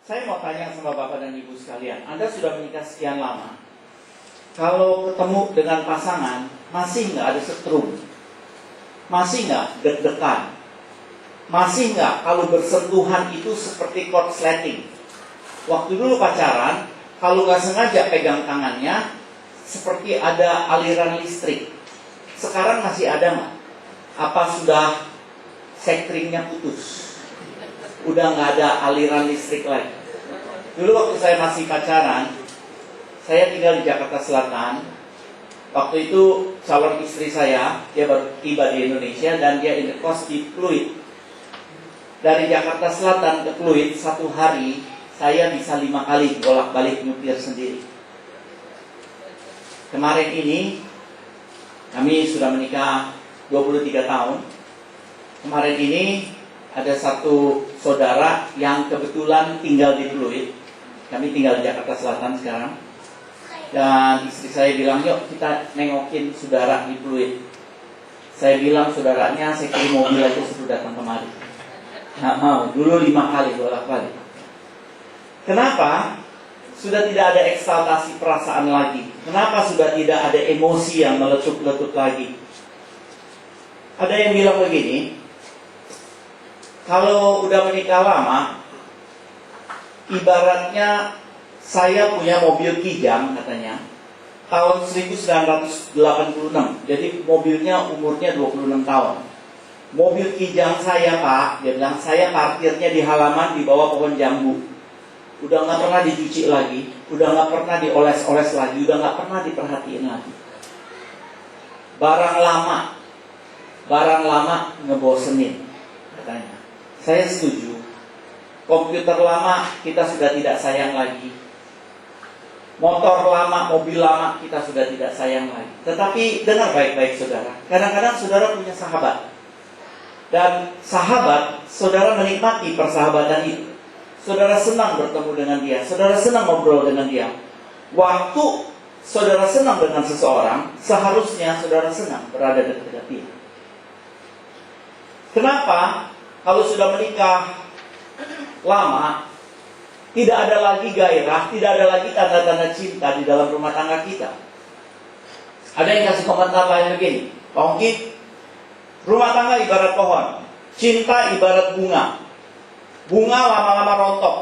Saya mau tanya sama Bapak dan Ibu sekalian, Anda sudah menikah sekian lama, kalau ketemu dengan pasangan, masih nggak ada setrum? Masih nggak deg-degan? Masih nggak kalau bersentuhan itu seperti korsleting? Waktu dulu pacaran, kalau nggak sengaja pegang tangannya, seperti ada aliran listrik. Sekarang masih ada nggak? Apa sudah sekringnya putus? Udah nggak ada aliran listrik lagi. Dulu waktu saya masih pacaran, saya tinggal di Jakarta Selatan. Waktu itu calon istri saya, dia baru tiba di Indonesia dan dia indekos di Pluit. Dari Jakarta Selatan ke Pluit, satu hari saya bisa 5 kali bolak-balik nyupir sendiri. Kemarin ini kami sudah menikah 23 tahun. Kemarin ini ada satu saudara yang kebetulan tinggal di Pluit. Kami tinggal di Jakarta Selatan sekarang. Dan istri saya bilang, yuk kita nengokin saudara di Pluit. Saya bilang, saudaranya saya kirim mobil aja suruh datang kemari. Nggak mau, dulu 5 kali bolak-balik. Kenapa? Sudah tidak ada eksaltasi perasaan lagi. Kenapa sudah tidak ada emosi yang meletup-letup lagi? Ada yang bilang begini, kalau udah menikah lama, ibaratnya saya punya mobil Kijang katanya, tahun 1986. Jadi mobilnya umurnya 26 tahun. Mobil Kijang saya, Pak, dia bilang, saya parkirnya di halaman di bawah pohon jambu. Udah gak pernah dicuci lagi, udah gak pernah dioles-oles lagi, udah gak pernah diperhatiin lagi. Barang lama ngebosenin katanya. Saya setuju. Komputer lama kita sudah tidak sayang lagi. Motor lama, mobil lama kita sudah tidak sayang lagi. Tetapi dengar baik-baik saudara. Kadang-kadang saudara punya sahabat. Dan sahabat, saudara menikmati persahabatan itu. Saudara senang bertemu dengan dia. Saudara senang ngobrol dengan dia. Waktu saudara senang dengan seseorang, seharusnya saudara senang berada dekat dia. Kenapa? Kalau sudah menikah lama, tidak ada lagi gairah, tidak ada lagi tanda-tanda cinta di dalam rumah tangga kita. Ada yang kasih komentar lain begini, Pak Hongki, rumah tangga ibarat pohon, cinta ibarat bunga. Bunga lama-lama rontok.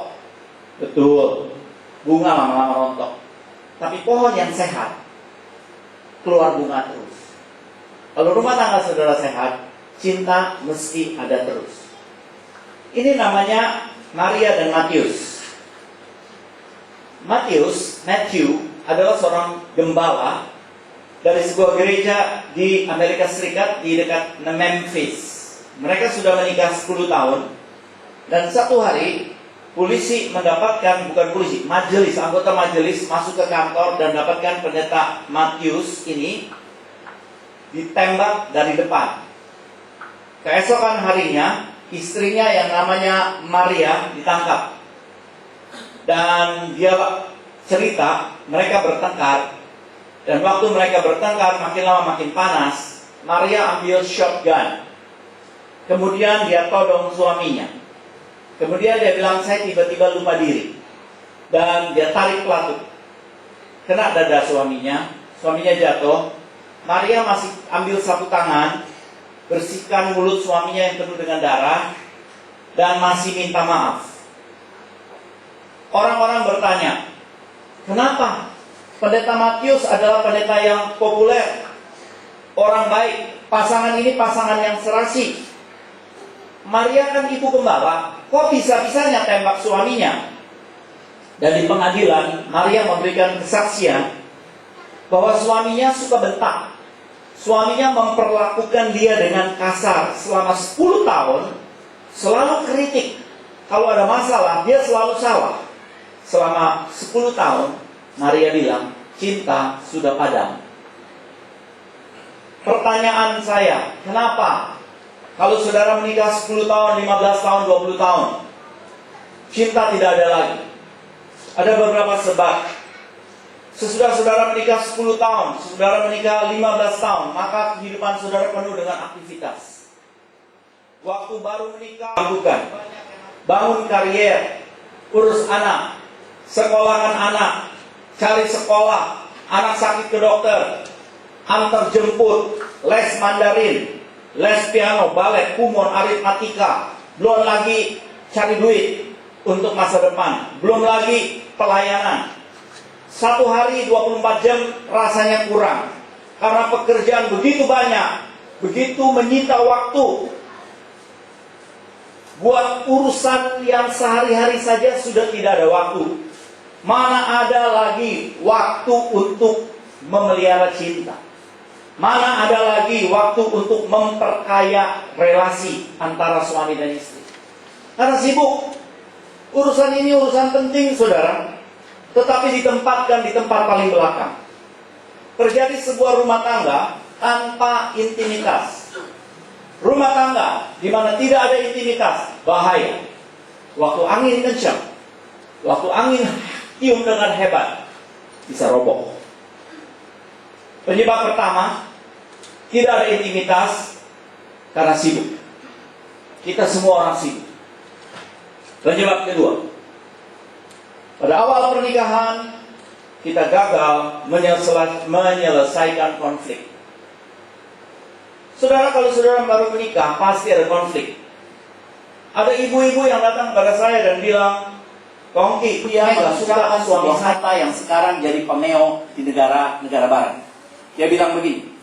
Betul, bunga lama-lama rontok. Tapi pohon yang sehat, keluar bunga terus. Kalau rumah tangga saudara sehat, cinta mesti ada terus. Ini namanya Maria dan Matius. Matthew adalah seorang gembala dari sebuah gereja di Amerika Serikat di dekat Memphis. Mereka sudah menikah 10 tahun. Dan satu hari anggota majelis masuk ke kantor dan dapatkan pendeta Matius ini ditembak dari depan. Keesokan harinya, istrinya yang namanya Maria ditangkap. Dan dia cerita, mereka bertengkar. Dan waktu mereka bertengkar, makin lama makin panas. Maria ambil shotgun. Kemudian dia todong suaminya. Kemudian dia bilang, saya tiba-tiba lupa diri. Dan dia tarik pelatut. Kena dada suaminya. Suaminya jatuh. Maria masih ambil sapu tangan, bersihkan mulut suaminya yang penuh dengan darah, dan masih minta maaf. Orang-orang bertanya, kenapa? Pendeta Matius adalah pendeta yang populer, orang baik, pasangan ini pasangan yang serasi. Maria kan ibu gembala, kok bisa-bisanya tembak suaminya? Dan di pengadilan, Maria memberikan kesaksian bahwa suaminya suka bentak. Suaminya memperlakukan dia dengan kasar selama 10 tahun, selalu kritik. Kalau ada masalah, dia selalu salah. Selama 10 tahun, Maria bilang, cinta sudah padam. Pertanyaan saya, kenapa? Kalau saudara menikah 10 tahun, 15 tahun, 20 tahun, cinta tidak ada lagi. Ada beberapa sebab. Sesudah saudara menikah 10 tahun, saudara menikah 15 tahun, maka kehidupan saudara penuh dengan aktivitas. Waktu baru menikah, lakukan. Bangun karier. urus anak, sekolahkan anak, cari sekolah, anak sakit ke dokter, antar jemput, les Mandarin, les piano, balet, kumon, aritmatika, belum lagi cari duit untuk masa depan, belum lagi pelayanan. Satu hari 24 jam rasanya kurang, karena pekerjaan begitu banyak, begitu menyita waktu. Buat urusan yang sehari-hari saja sudah tidak ada waktu. Mana ada lagi waktu untuk memelihara cinta? Mana ada lagi waktu untuk memperkaya relasi antara suami dan istri? Karena sibuk. Urusan ini urusan penting, saudara, tetapi ditempatkan di tempat paling belakang. Terjadi sebuah rumah tangga tanpa intimitas. Rumah tangga di mana tidak ada intimitas, bahaya. Waktu angin kencang, waktu angin tiup dengan hebat, bisa roboh. Penyebab pertama, tidak ada intimitas karena sibuk. Kita semua orang sibuk. Penyebab kedua, pada awal pernikahan kita gagal menyelesaikan konflik. Saudara, kalau saudara baru menikah, pasti ada konflik. Ada ibu-ibu yang datang kepada saya dan bilang, Kongki, dia nggak suka suami Hatta yang sekarang jadi pemeo di negara barat. Dia bilang begini,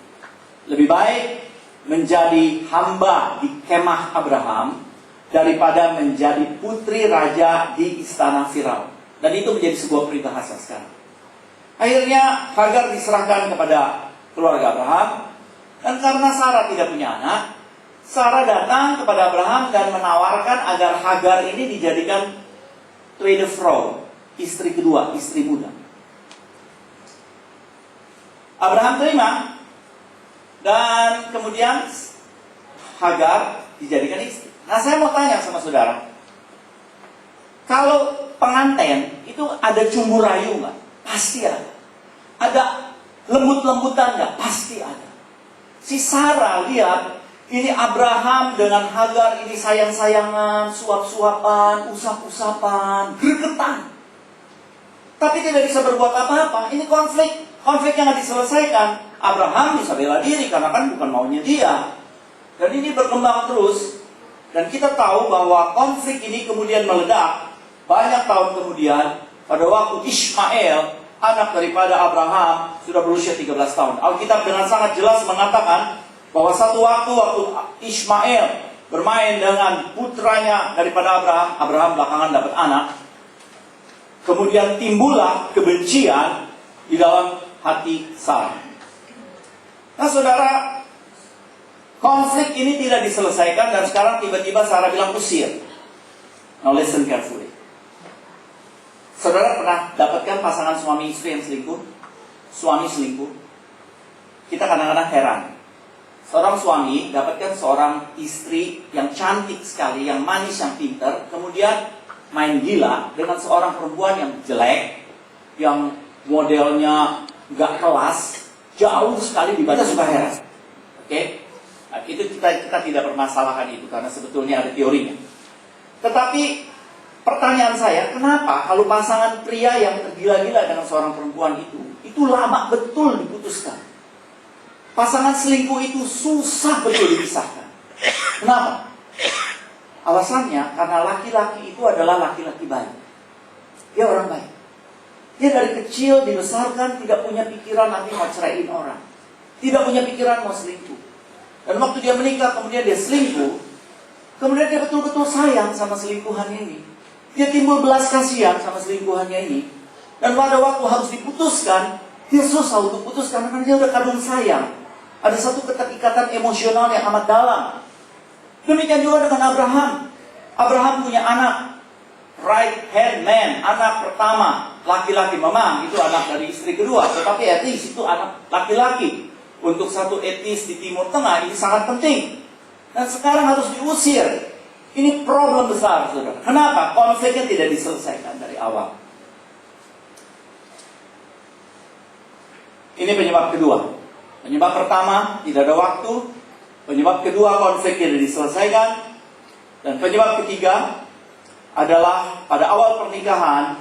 lebih baik menjadi hamba di kemah Abraham daripada menjadi putri raja di istana Firaun. Dan itu menjadi sebuah perintah khas sekarang. Akhirnya Hagar diserahkan kepada keluarga Abraham. Dan karena Sarah tidak punya anak, Sarah datang kepada Abraham dan menawarkan agar Hagar ini dijadikan tweede vrouw, istri kedua, istri muda. Abraham terima, dan kemudian Hagar dijadikan istri. Nah, saya mau tanya sama saudara, kalau pengantin itu ada cumbu rayu nggak? Pasti ada. Ada lembut-lembutan nggak? Pasti ada. Si Sarah lihat, ini Abraham dengan Hagar ini sayang-sayangan, suap-suapan, usap-usapan, gregetan. Tapi tidak bisa berbuat apa-apa. Ini konflik yang nggak diselesaikan. Abraham bisa bela diri karena kan bukan maunya dia. Dan ini berkembang terus. Dan kita tahu bahwa konflik ini kemudian meledak. Banyak tahun kemudian, pada waktu Ishmael, anak daripada Abraham, sudah berusia 13 tahun. Alkitab dengan sangat jelas mengatakan bahwa satu waktu Ishmael bermain dengan putranya daripada Abraham, Abraham belakangan dapat anak. Kemudian timbullah kebencian di dalam hati Sarah. Nah, saudara, konflik ini tidak diselesaikan dan sekarang tiba-tiba Sarah bilang usir. Now listen carefully. Saudara pernah dapatkan pasangan suami istri yang selingkuh? Suami selingkuh? Kita kadang-kadang heran. Seorang suami dapatkan seorang istri yang cantik sekali, yang manis, yang pintar, kemudian main gila dengan seorang perempuan yang jelek, yang modelnya gak kelas, jauh sekali dibanding. Kita suka heran. Oke? Nah, itu kita tidak permasalahkan itu karena sebetulnya ada teorinya. Tetapi pertanyaan saya, kenapa kalau pasangan pria yang tergila-gila dengan seorang perempuan itu lama betul diputuskan? Pasangan selingkuh itu susah betul dipisahkan. Kenapa? Alasannya karena laki-laki itu adalah laki-laki baik. Dia orang baik. Dia dari kecil dibesarkan tidak punya pikiran nanti mau ceraiin orang. Tidak punya pikiran mau selingkuh. Dan waktu dia menikah kemudian dia selingkuh, kemudian dia betul-betul sayang sama selingkuhan ini. Dia timbul belas kasihan sama selingkuhannya ini. Dan pada waktu harus diputuskan, dia susah untuk putuskan karena dia udah kadung sayang. Ada satu keterikatan emosional yang amat dalam. Demikian juga dengan Abraham. Abraham punya anak, right hand man, anak pertama, laki-laki. Memang itu anak dari istri kedua, tetapi etis itu anak laki-laki. Untuk satu etis di Timur Tengah ini sangat penting. Dan sekarang harus diusir. Ini problem besar, saudara. Kenapa? Konfliknya tidak diselesaikan dari awal. Ini penyebab kedua. Penyebab pertama, tidak ada waktu. Penyebab kedua, konflik tidak diselesaikan. Dan penyebab ketiga adalah pada awal pernikahan,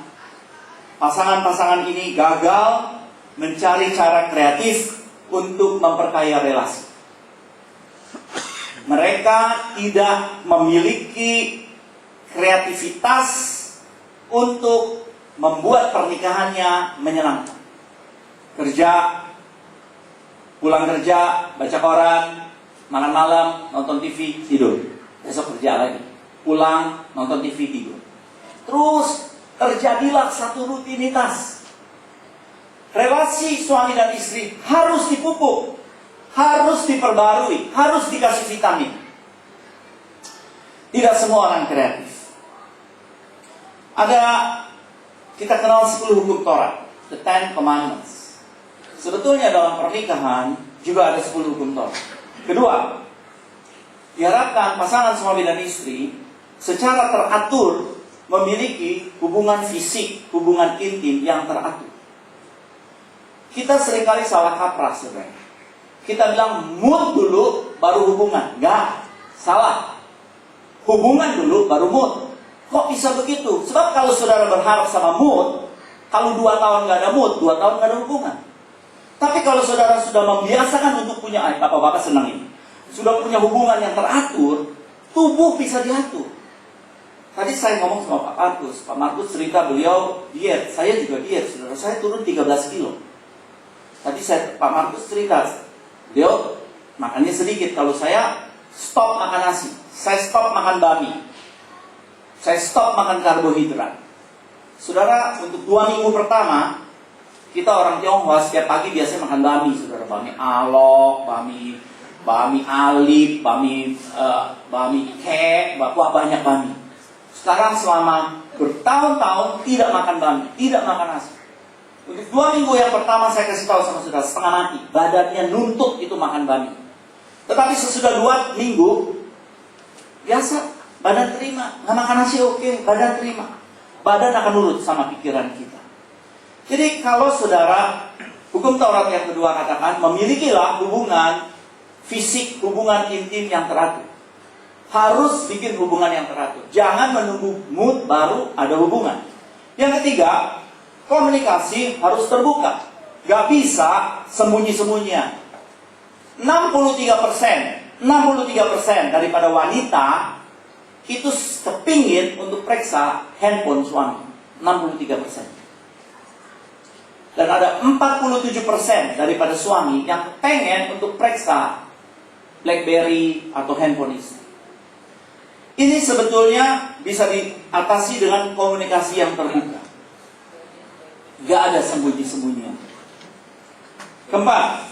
pasangan-pasangan ini gagal mencari cara kreatif untuk memperkaya relasi. Mereka tidak memiliki kreativitas untuk membuat pernikahannya menyenangkan. Kerja, pulang kerja, baca koran, makan malam, nonton TV, tidur. Besok kerja lagi. Pulang, nonton TV, tidur. Terus terjadilah satu rutinitas. Relasi suami dan istri harus dipupuk, harus diperbarui, harus dikasih vitamin. Tidak semua orang kreatif. Kita kenal 10 hukum Taurat, the Ten Commandments. Sebetulnya dalam pernikahan juga ada 10 hukum Taurat. Kedua, diharapkan pasangan suami dan istri secara teratur memiliki hubungan fisik, hubungan intim yang teratur. Kita seringkali salah kaprah sebenarnya. Kita bilang mood dulu baru hubungan. Enggak, salah. Hubungan dulu baru mood. Kok bisa begitu? Sebab kalau saudara berharap sama mood, kalau 2 tahun nggak ada mood, 2 tahun nggak ada hubungan. Tapi kalau saudara sudah membiasakan untuk punya, bapak-bapak senang ini, sudah punya hubungan yang teratur, tubuh bisa diatur. Tadi saya ngomong sama Pak Markus cerita beliau diet, saya juga diet, saudara. Saya turun 13 kilo. Tadi Pak Markus cerita, beliau makannya sedikit. Kalau saya stop makan nasi, saya stop makan bami, saya stop makan karbohidrat. Saudara, untuk 2 minggu pertama, kita orang Tionghoa setiap pagi biasanya makan bami, saudara. Bami alok, bami alip, bami kek, wah banyak bami. Sekarang selama bertahun-tahun tidak makan bami, tidak makan nasi. Untuk 2 minggu yang pertama saya kasih tahu sama saudara, setengah mati, badannya nuntut itu makan bami. Tetapi sesudah 2 minggu, biasa, badan terima. Nggak makan nasi oke, badan terima. Badan akan nurut sama pikiran kita. Jadi kalau saudara, hukum Taurat yang kedua katakan, memilikilah hubungan fisik, hubungan intim yang teratur. Harus bikin hubungan yang teratur. Jangan menunggu mood baru ada hubungan. Yang ketiga, komunikasi harus terbuka. Gak bisa sembunyi-sembunyian. 63% daripada wanita itu kepingin untuk periksa handphone suami. 63%. Dan ada 47% daripada suami yang pengen untuk periksa BlackBerry atau handphone istri. Ini sebetulnya bisa diatasi dengan komunikasi yang terbuka. Gak ada sembunyi-sembunyian. Keempat,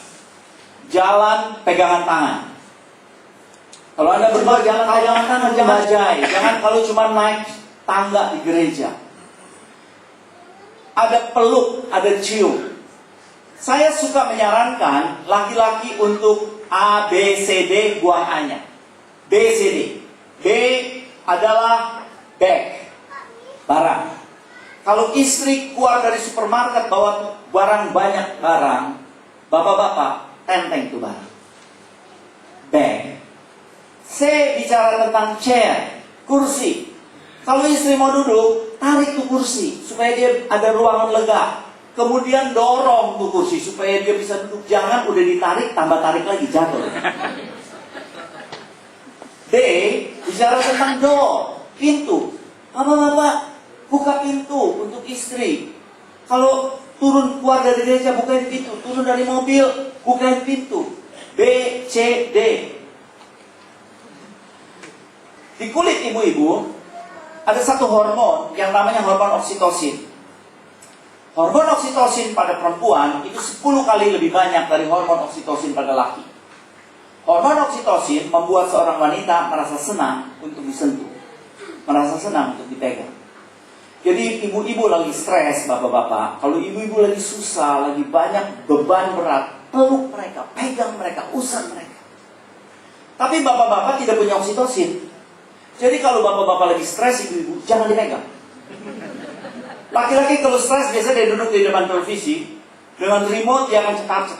jalan pegangan tangan. Kalau Anda berdua jalan pegangan tangan, jangan bajai. Jangan kalau cuma naik tangga di gereja. Ada peluk, ada cium. Saya suka menyarankan laki-laki untuk A, B, C, D, buang A-nya. B, C, D. B adalah bag, barang. Kalau istri keluar dari supermarket bawa banyak barang, bapak-bapak tenteng itu barang. Bag. C bicara tentang chair, kursi. Kalau istri mau duduk, tarik tuh kursi supaya dia ada ruangan lega. Kemudian dorong tuh kursi supaya dia bisa duduk. Jangan udah ditarik, tambah tarik lagi, jatuh. D bicara tentang door, pintu. Bapak-bapak, buka pintu untuk istri. Kalau turun keluar dari gereja, bukain pintu. Turun dari mobil, bukain pintu. B, C, D. Di kulit ibu-ibu ada satu hormon yang namanya hormon oksitosin. Hormon oksitosin pada perempuan itu 10 kali lebih banyak dari hormon oksitosin pada laki. Hormon oksitosin membuat seorang wanita merasa senang untuk disentuh, merasa senang untuk dipegang. Jadi ibu-ibu lagi stres, bapak-bapak, kalau ibu-ibu lagi susah, lagi banyak beban berat, peluk mereka, pegang mereka, usap mereka. Tapi bapak-bapak tidak punya oksitosin. Jadi kalau bapak-bapak lagi stres, ibu-ibu jangan dipegang. Laki-laki kalau stres biasanya dia duduk di depan televisi dengan remote yang cetat.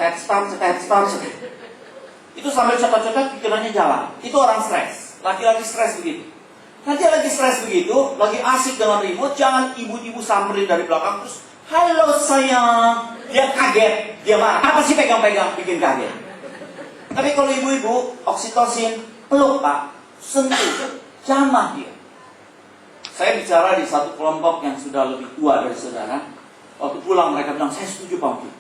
Itu sambil cetat-cetat pikirannya jalan. Itu orang stres. Laki-laki stres begitu. Nanti lagi stres begitu, lagi asik dengan remote, jangan ibu-ibu samperin dari belakang terus, halo sayang. Dia kaget, dia marah. Apa sih pegang-pegang bikin kaget? Tapi kalau ibu-ibu, oksitosin, peluk Pak, sentuh, jamah dia. Saya bicara di satu kelompok yang sudah lebih tua dari saudara. Waktu pulang mereka bilang, saya setuju Pak Uki.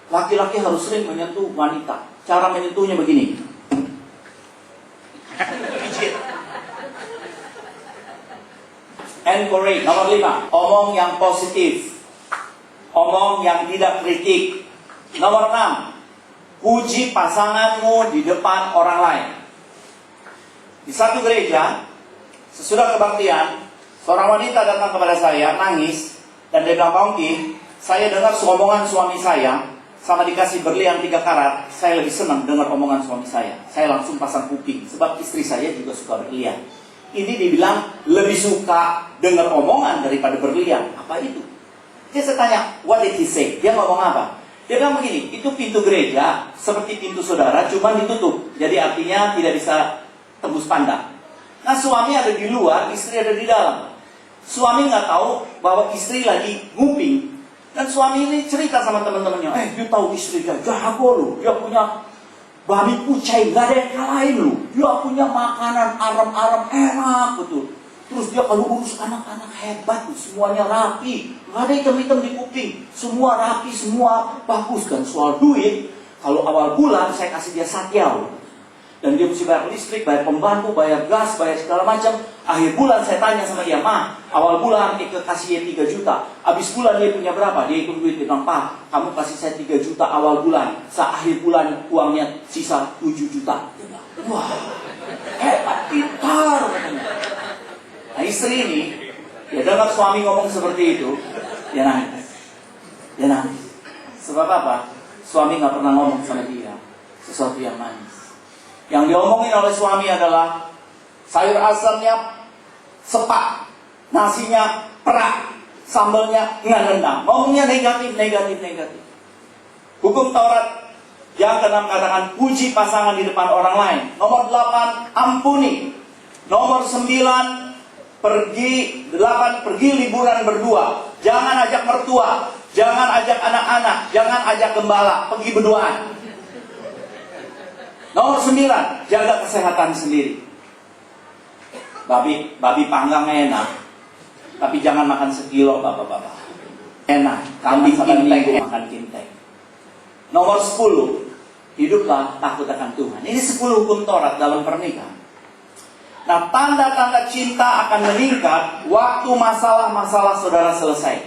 Laki-laki harus sering menyentuh wanita. Cara menyentuhnya begini. Pijit. Encourage. Nomor 5, omong yang positif. Omong yang tidak kritik. Nomor 6, puji pasanganmu di depan orang lain. Di satu gereja, sesudah kebaktian, seorang wanita datang kepada saya, nangis, dan dia bilang, Pak Ongki, saya dengar omongan suami saya, sama dikasih berlian 3 karat, saya lebih senang dengar omongan suami saya. Saya langsung pasang kuping, sebab istri saya juga suka berlian. Ini dibilang lebih suka dengar omongan daripada berlian. Apa itu? Dia saya tanya, what did he say? Dia ngomong apa? Dia bilang begini, itu pintu gereja seperti pintu saudara, cuma ditutup. Jadi artinya tidak bisa tembus pandang. Nah, suami ada di luar, istri ada di dalam. Suami nggak tahu bahwa istri lagi nguping. Dan suami ini cerita sama teman-temannya, dia tahu istri dia jago loh, dia punya babi kucai, nggak ada yang kalahin loh. Dia punya makanan aram-aram enak betul. Terus dia kalau urus anak-anak hebat tuh, semuanya rapi, nggak ada hitam-hitam di kuping, semua rapi, semua bagus. Dan soal duit, kalau awal bulan saya kasih dia satyau, dan dia mesti bayar listrik, bayar pembantu, bayar gas, bayar segala macam. Akhir bulan saya tanya sama dia, Ma, awal bulan dia kasih dia 3 juta, habis bulan dia punya berapa? Dia hitung duit, dia bilang, Pak, kamu kasih saya 3 juta awal bulan, akhir bulan uangnya sisa 7 juta. Dia bilang, wah, hebat, pintar. Nah, istri ini, dia dengar suami ngomong seperti itu, dia nangis. Dia nangis. Sebab apa? Suami nggak pernah ngomong sama dia sesuatu yang manis. Yang diomongin oleh suami adalah sayur asamnya sepak, nasinya perak, sambalnya nggak rendang. Ngomongnya negatif. Hukum Taurat yang ke-6 katakan puji pasangan di depan orang lain. Nomor 8, ampuni. Nomor 9, pergi liburan berdua. Jangan ajak mertua, jangan ajak anak-anak, jangan ajak gembala, pergi berduaan. Nomor 9, jaga kesehatan sendiri. Babi panggang enak, tapi jangan makan sekilo bapak-bapak. Enak, kambing kintek makan kintek. Nomor 10, hiduplah takut akan Tuhan. Ini 10 hukum Taurat dalam pernikahan. Nah, tanda-tanda cinta akan meningkat waktu masalah-masalah saudara selesai.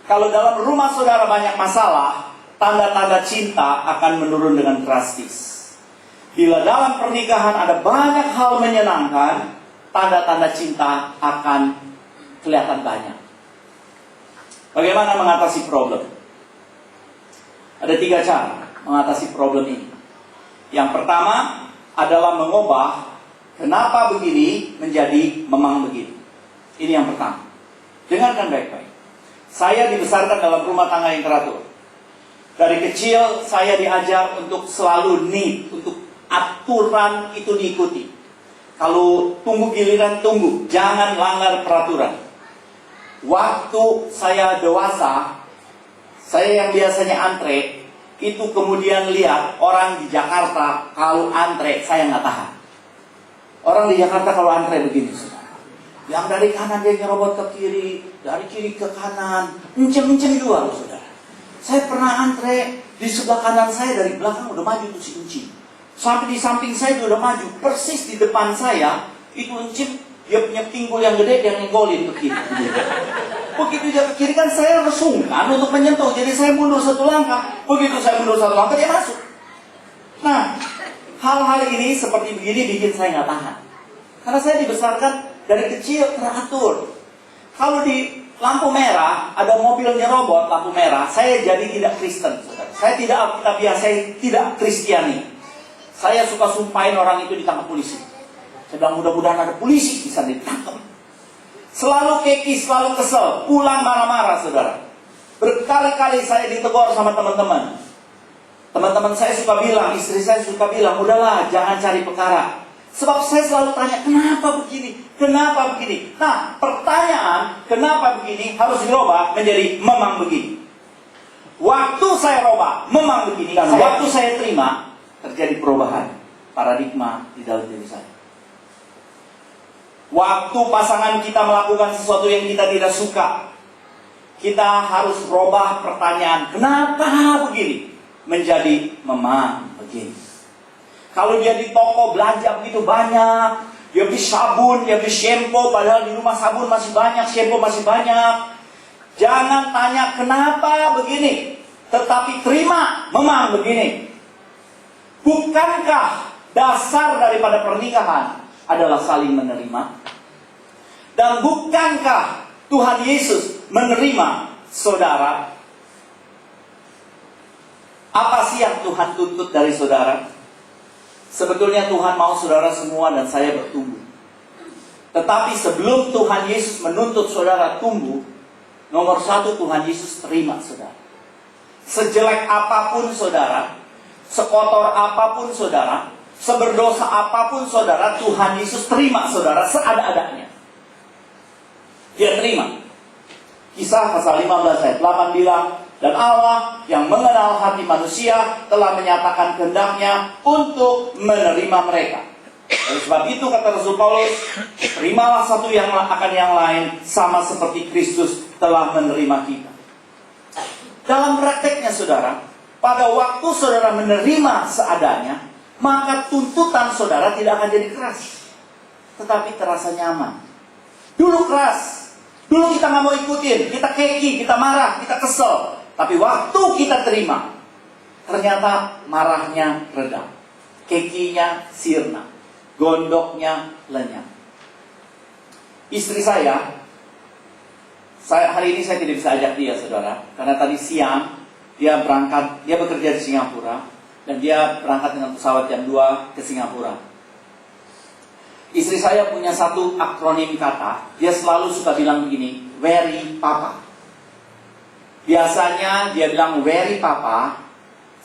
Kalau dalam rumah saudara banyak masalah, tanda-tanda cinta akan menurun dengan drastis. Bila dalam pernikahan ada banyak hal menyenangkan, tanda-tanda cinta akan kelihatan banyak. Bagaimana mengatasi problem? Ada 3 cara mengatasi problem ini. Yang pertama adalah mengubah kenapa begini menjadi memang begini. Ini yang pertama. Dengarkan baik-baik. Saya dibesarkan dalam rumah tangga yang teratur. Dari kecil saya diajar untuk selalu neat, untuk aturan itu diikuti. Kalau tunggu giliran tunggu, jangan langgar peraturan. Waktu saya dewasa, saya yang biasanya antre, itu kemudian lihat orang di Jakarta kalau antre, saya nggak tahan. Orang di Jakarta kalau antre begini, saudara. Yang dari kanan dia nyerobot ke kiri, dari kiri ke kanan, encem-encem juga loh, saudara. Saya pernah antre, di sebelah kanan saya dari belakang udah maju tuh si encim. Sampai di samping saya dia udah maju, persis di depan saya, itu encim, dia punya pinggul yang gede, dia nenggolin ke kiri. Begitu dia ke kiri kan saya resungkan untuk menyentuh, jadi saya mundur 1 langkah. Begitu saya mundur 1 langkah, dia masuk. Nah, hal-hal ini seperti begini bikin saya nggak tahan. Karena saya dibesarkan dari kecil teratur. Kalau di lampu merah, ada mobil nyerobot lampu merah, saya jadi tidak Kristen. Saya tidak Alkitabiah, saya tidak Kristiani. Saya suka sumpahin orang itu ditangkap polisi. Saya bilang mudah-mudahan ada polisi bisa ditangkap. Selalu keki, selalu kesel, pulang marah-marah, saudara. Berkali-kali saya ditegur sama teman-teman. Teman-teman saya suka bilang, istri saya suka bilang, udahlah jangan cari perkara. Sebab saya selalu tanya, kenapa begini? Kenapa begini? Nah, pertanyaan kenapa begini harus dirubah menjadi memang begini. Waktu saya robah, memang begini. Dan waktu saya terima, terjadi perubahan paradigma di dalam diri saya. Waktu pasangan kita melakukan sesuatu yang kita tidak suka, kita harus robah pertanyaan, kenapa begini? Menjadi memang begini. Kalau dia di toko belanja begitu banyak, dia beli sabun, dia beli shampoo, padahal di rumah sabun masih banyak, shampoo masih banyak. Jangan tanya kenapa begini, tetapi terima memang begini. Bukankah dasar daripada pernikahan adalah saling menerima? Dan bukankah Tuhan Yesus menerima saudara? Apa sih yang Tuhan tuntut dari saudara? Sebetulnya Tuhan mau saudara semua dan saya bertumbuh. Tetapi sebelum Tuhan Yesus menuntut saudara tumbuh, nomor satu, Tuhan Yesus terima saudara. Sejelek apapun saudara, sekotor apapun saudara, seberdosa apapun saudara, Tuhan Yesus terima saudara seada-adanya. Dia terima. Kisah pasal 15 ayat 8 bilang, dan Allah yang mengenal hati manusia telah menyatakan kehendaknya untuk menerima mereka. Oleh sebab itu kata Rasul Paulus, terimalah satu yang akan yang lain, sama seperti Kristus telah menerima kita. Dalam prakteknya saudara, pada waktu saudara menerima seadanya, maka tuntutan saudara tidak akan jadi keras, tetapi terasa nyaman. Dulu keras, dulu kita nggak mau ikutin, kita keki, kita marah, kita kesel. Tapi waktu kita terima, ternyata marahnya reda, kekinya sirna, gondoknya lenyap. Istri saya hari ini saya tidak bisa ajak dia saudara, karena tadi siang dia berangkat, dia bekerja di Singapura, dan dia berangkat dengan pesawat jam 2 ke Singapura. Istri saya punya satu akronim kata, dia selalu suka bilang begini, very papa. Biasanya dia bilang very papa,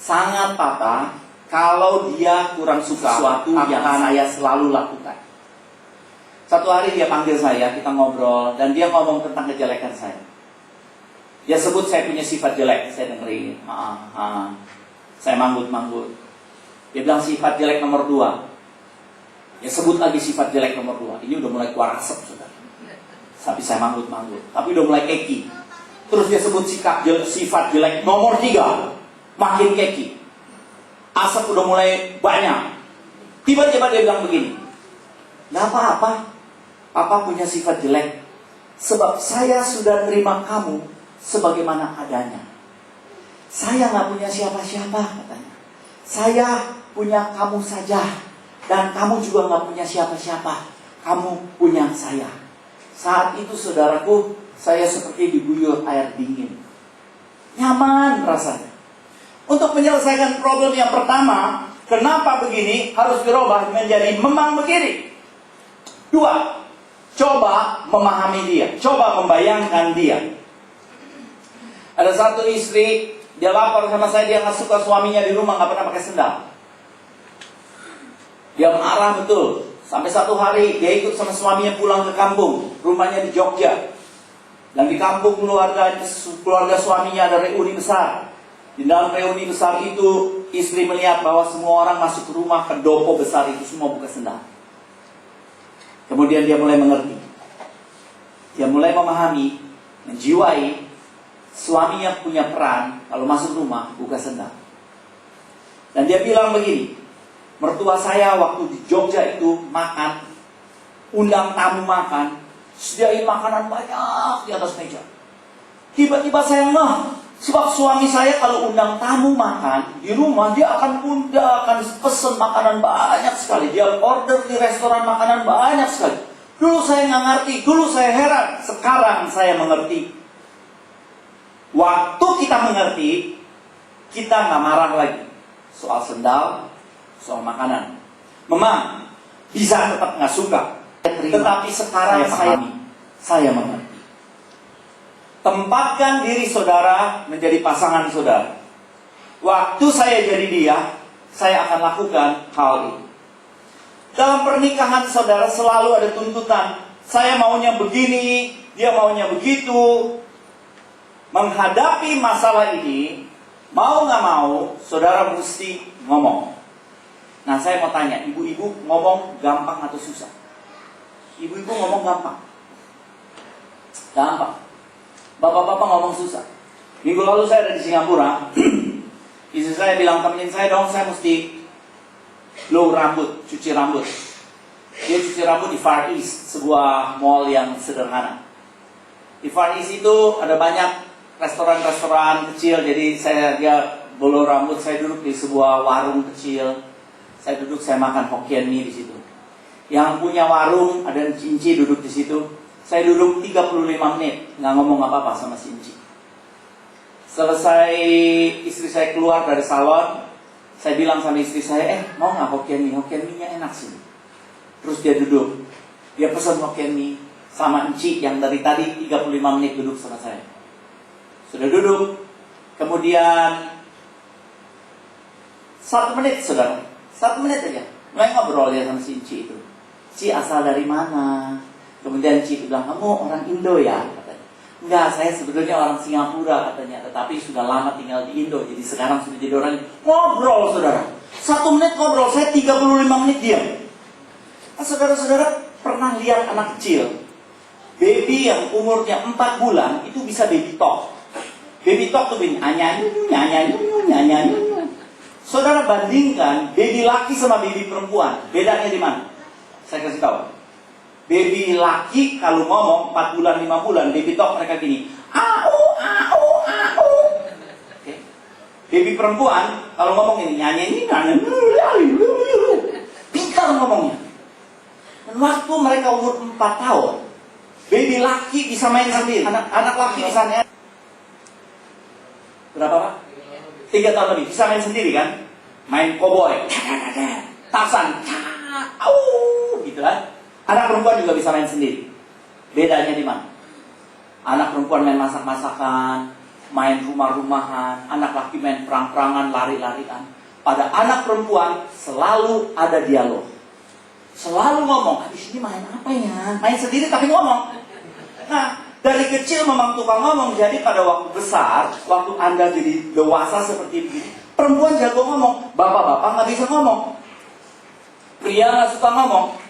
sangat papa, kalau dia kurang suka sesuatu yang saya selalu lakukan. Satu hari dia panggil saya, kita ngobrol, dan dia ngomong tentang kejelekan saya. Dia sebut saya punya sifat jelek, saya dengerin. Saya manggut-manggut. Dia bilang sifat jelek nomor 2. Dia sebut lagi sifat jelek nomor 2. Ini udah mulai keluar asap, saudara. Tapi saya manggut-manggut. Tapi udah mulai keki. Terus dia sebut sifat jelek nomor 3. Makin keki. Asap udah mulai banyak. Tiba-tiba dia bilang begini, gak apa-apa, papa punya sifat jelek, sebab saya sudah terima kamu sebagaimana adanya. Saya gak punya siapa-siapa, katanya. Saya punya kamu saja, dan kamu juga gak punya siapa-siapa. Kamu punya saya. Saat itu saudaraku, saya seperti diguyur air dingin. Nyaman rasanya. Untuk menyelesaikan problem yang pertama, kenapa begini, harus dirubah menjadi memang begini. 2, coba memahami dia, coba membayangkan dia. Ada satu istri, dia lapor sama saya, dia gak suka suaminya di rumah gak pernah pakai sendal. Dia marah betul. Sampai satu hari dia ikut sama suaminya pulang ke kampung, rumahnya di Jogja. Dan di kampung keluarga suaminya ada reuni besar. Di dalam reuni besar itu, istri melihat bahwa semua orang masuk ke rumah, pendopo besar itu semua buka sendal. Kemudian dia mulai mengerti. Dia mulai memahami, menjiwai, suaminya punya peran kalau masuk rumah buka sendal. Dan dia bilang begini, mertua saya waktu di Jogja itu makan, undang tamu makan, sediain makanan banyak di atas meja. Tiba-tiba saya ngeh, sebab suami saya kalau undang tamu makan di rumah, dia akan pesen makanan banyak sekali. Dia order di restoran makanan banyak sekali. Dulu saya nggak ngerti, dulu saya heran. Sekarang saya mengerti. Waktu kita mengerti, kita nggak marah lagi soal sendal, soal makanan. Memang bisa tetap nggak suka, tetapi sekarang saya mengerti. Tempatkan diri saudara menjadi pasangan saudara. Waktu saya jadi dia, saya akan lakukan hal ini. Dalam pernikahan saudara selalu ada tuntutan. Saya maunya begini, dia maunya begitu. Menghadapi masalah ini, mau nggak mau, saudara mesti ngomong. Nah, saya mau tanya, ibu-ibu ngomong gampang atau susah? Ibu-ibu ngomong gampang. Gampang. Bapak-bapak ngomong susah. Minggu lalu saya ada di Singapura. Istri saya bilang, temenin saya dong, saya mesti blow rambut, cuci rambut. Dia cuci rambut di Far East, sebuah mall yang sederhana. Di Far East itu ada banyak restoran-restoran kecil, jadi dia blow rambut, saya duduk di sebuah warung kecil. Saya duduk, saya makan Hokkien mie di situ. Yang punya warung ada Cinci duduk di situ. Saya duduk 35 menit, nggak ngomong apa-apa sama Cinci. Selesai istri saya keluar dari salon, saya bilang sama istri saya, mau nggak Hokkien mie? Hokkien mie-nya enak sih. Terus dia duduk, dia pesan Hokkien mie sama Enci yang dari tadi 35 menit duduk sama saya. Sudah duduk, kemudian 1 menit saudara, 1 menit aja, mulai ngobrol ya sama si Enci itu. Ci asal dari mana? Kemudian Ci bilang, kamu orang Indo ya? Katanya. Enggak, saya sebetulnya orang Singapura katanya, tetapi sudah lama tinggal di Indo, jadi sekarang sudah jadi orang ngobrol saudara. 1 menit ngobrol, saya 35 menit diam. Nah, saudara-saudara pernah lihat anak kecil, baby yang umurnya 4 bulan itu bisa baby talk. Baby talk tuh begini, nyanyi. Saudara bandingkan baby laki sama baby perempuan, bedanya di mana? Saya kasih tahu. Baby laki kalau ngomong 4 bulan, 5 bulan, baby talk mereka gini, au. Okay. Baby perempuan kalau ngomong ini nyanyi, pintar ngomongnya. Dan waktu mereka umur 4 tahun, baby laki bisa main sendiri, anak laki bisa main. Berapa Pak? 3 tahun lebih, bisa main sendiri kan? Main cowboy, Tarzan, gitu kan? Anak perempuan juga bisa main sendiri. Bedanya di mana? Anak perempuan main masak-masakan, main rumah-rumahan, anak laki main perang-perangan, lari-larian. Pada anak perempuan selalu ada dialog. Selalu ngomong, habis ini main apa ya? Main sendiri tapi ngomong. Nah, dari kecil memang tukang ngomong, jadi pada waktu besar, waktu Anda jadi dewasa seperti begini, perempuan jago ngomong, bapak-bapak nggak bisa ngomong. Pria nggak suka ngomong.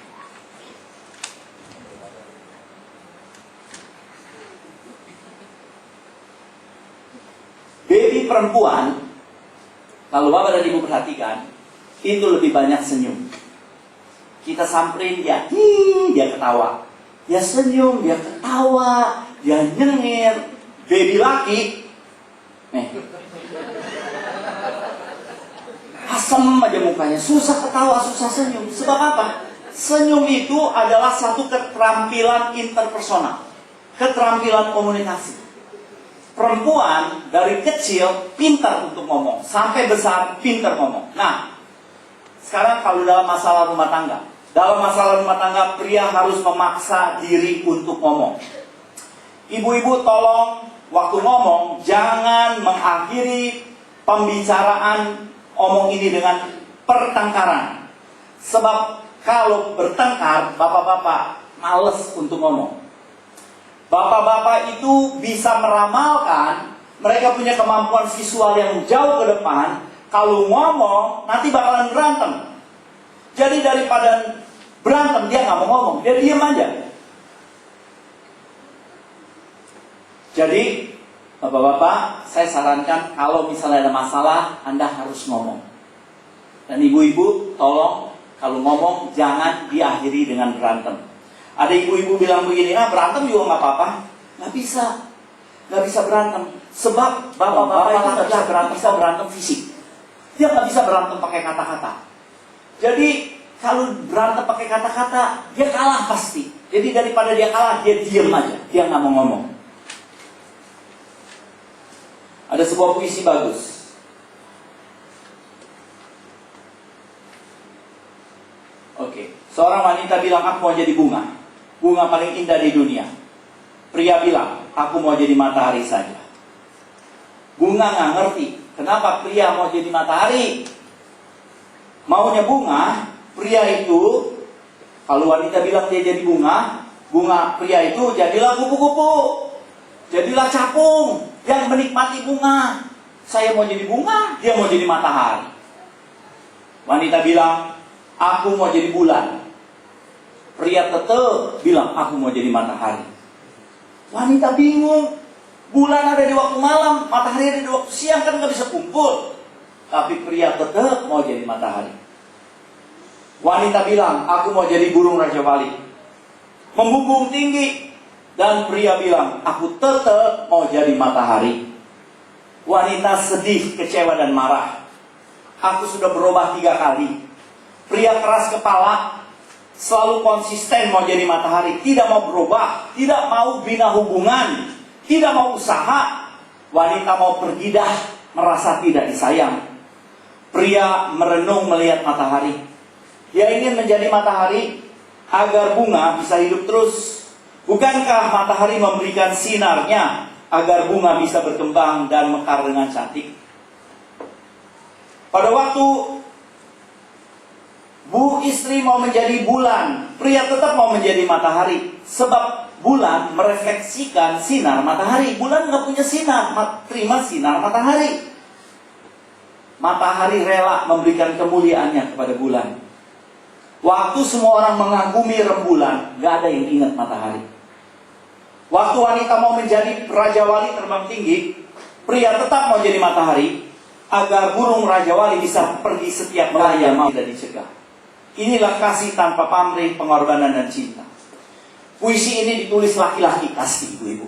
Baby perempuan, kalau bapak dan ibu perhatikan, itu lebih banyak senyum. Kita samperin dia, dia ketawa. Dia senyum, dia ketawa, dia nyengir. Baby laki, asem aja mukanya, susah ketawa, susah senyum. Sebab apa? Senyum itu adalah satu keterampilan interpersonal, keterampilan komunikasi. Perempuan dari kecil pintar untuk ngomong, sampai besar pintar ngomong. Nah, sekarang kalau dalam masalah rumah tangga, pria harus memaksa diri untuk ngomong. Ibu-ibu tolong waktu ngomong jangan mengakhiri pembicaraan omong ini dengan pertengkaran. Sebab kalau bertengkar, bapak-bapak males untuk ngomong. Bapak-bapak itu bisa meramalkan, mereka punya kemampuan visual yang jauh ke depan. Kalau ngomong, nanti bakalan berantem. Jadi daripada berantem, dia nggak mau ngomong, dia diam aja. Jadi, bapak-bapak, saya sarankan kalau misalnya ada masalah, Anda harus ngomong. Dan ibu-ibu, tolong kalau ngomong jangan diakhiri dengan berantem. Ada ibu-ibu bilang begini, berantem juga nggak apa-apa. Nggak bisa berantem. Sebab bapak-bapak itu nggak bisa berantem fisik. Dia nggak bisa berantem pakai kata-kata. Jadi kalau berantem pakai kata-kata, dia kalah pasti. Jadi daripada dia kalah, dia diam aja, dia nggak mau ngomong. Ada sebuah puisi bagus. Oke, seorang wanita bilang, aku mau jadi bunga. Bunga paling indah di dunia. Pria bilang, aku mau jadi matahari saja. Bunga nggak ngerti, kenapa pria mau jadi matahari? Maunya bunga, pria itu Kalau wanita bilang dia jadi bunga, pria itu jadilah kupu-kupu, jadilah capung yang menikmati bunga. Saya mau jadi bunga, dia mau jadi matahari. Wanita bilang, aku mau jadi bulan. Pria tetap bilang, aku mau jadi matahari. Wanita bingung, bulan ada di waktu malam, matahari ada di waktu siang, kan gak bisa kumpul. Tapi pria tetap mau jadi matahari. Wanita bilang, aku mau jadi burung Raja Wali, membumbung tinggi. Dan pria bilang, aku tetap mau jadi matahari. Wanita sedih, kecewa dan marah. Aku sudah berubah 3 kali. Pria keras kepala, selalu konsisten mau jadi matahari, tidak mau berubah, tidak mau bina hubungan, tidak mau usaha. Wanita mau pergi dah, merasa tidak disayang. Pria merenung melihat matahari. Dia ingin menjadi matahari agar bunga bisa hidup terus. Bukankah matahari memberikan sinarnya agar bunga bisa berkembang dan mekar dengan cantik? Pada waktu bu istri mau menjadi bulan, pria tetap mau menjadi matahari. Sebab bulan merefleksikan sinar matahari. Bulan nggak punya sinar, terima sinar matahari. Matahari rela memberikan kemuliaannya kepada bulan. Waktu semua orang mengagumi rembulan, gak ada yang ingat matahari. Waktu wanita mau menjadi Raja Wali terbang tinggi, pria tetap mau jadi matahari, agar burung Raja Wali bisa pergi setiap melayang, mau tidak dicegah. Inilah kasih tanpa pamrih, pengorbanan dan cinta. Puisi ini ditulis laki-laki, pasti ibu-ibu.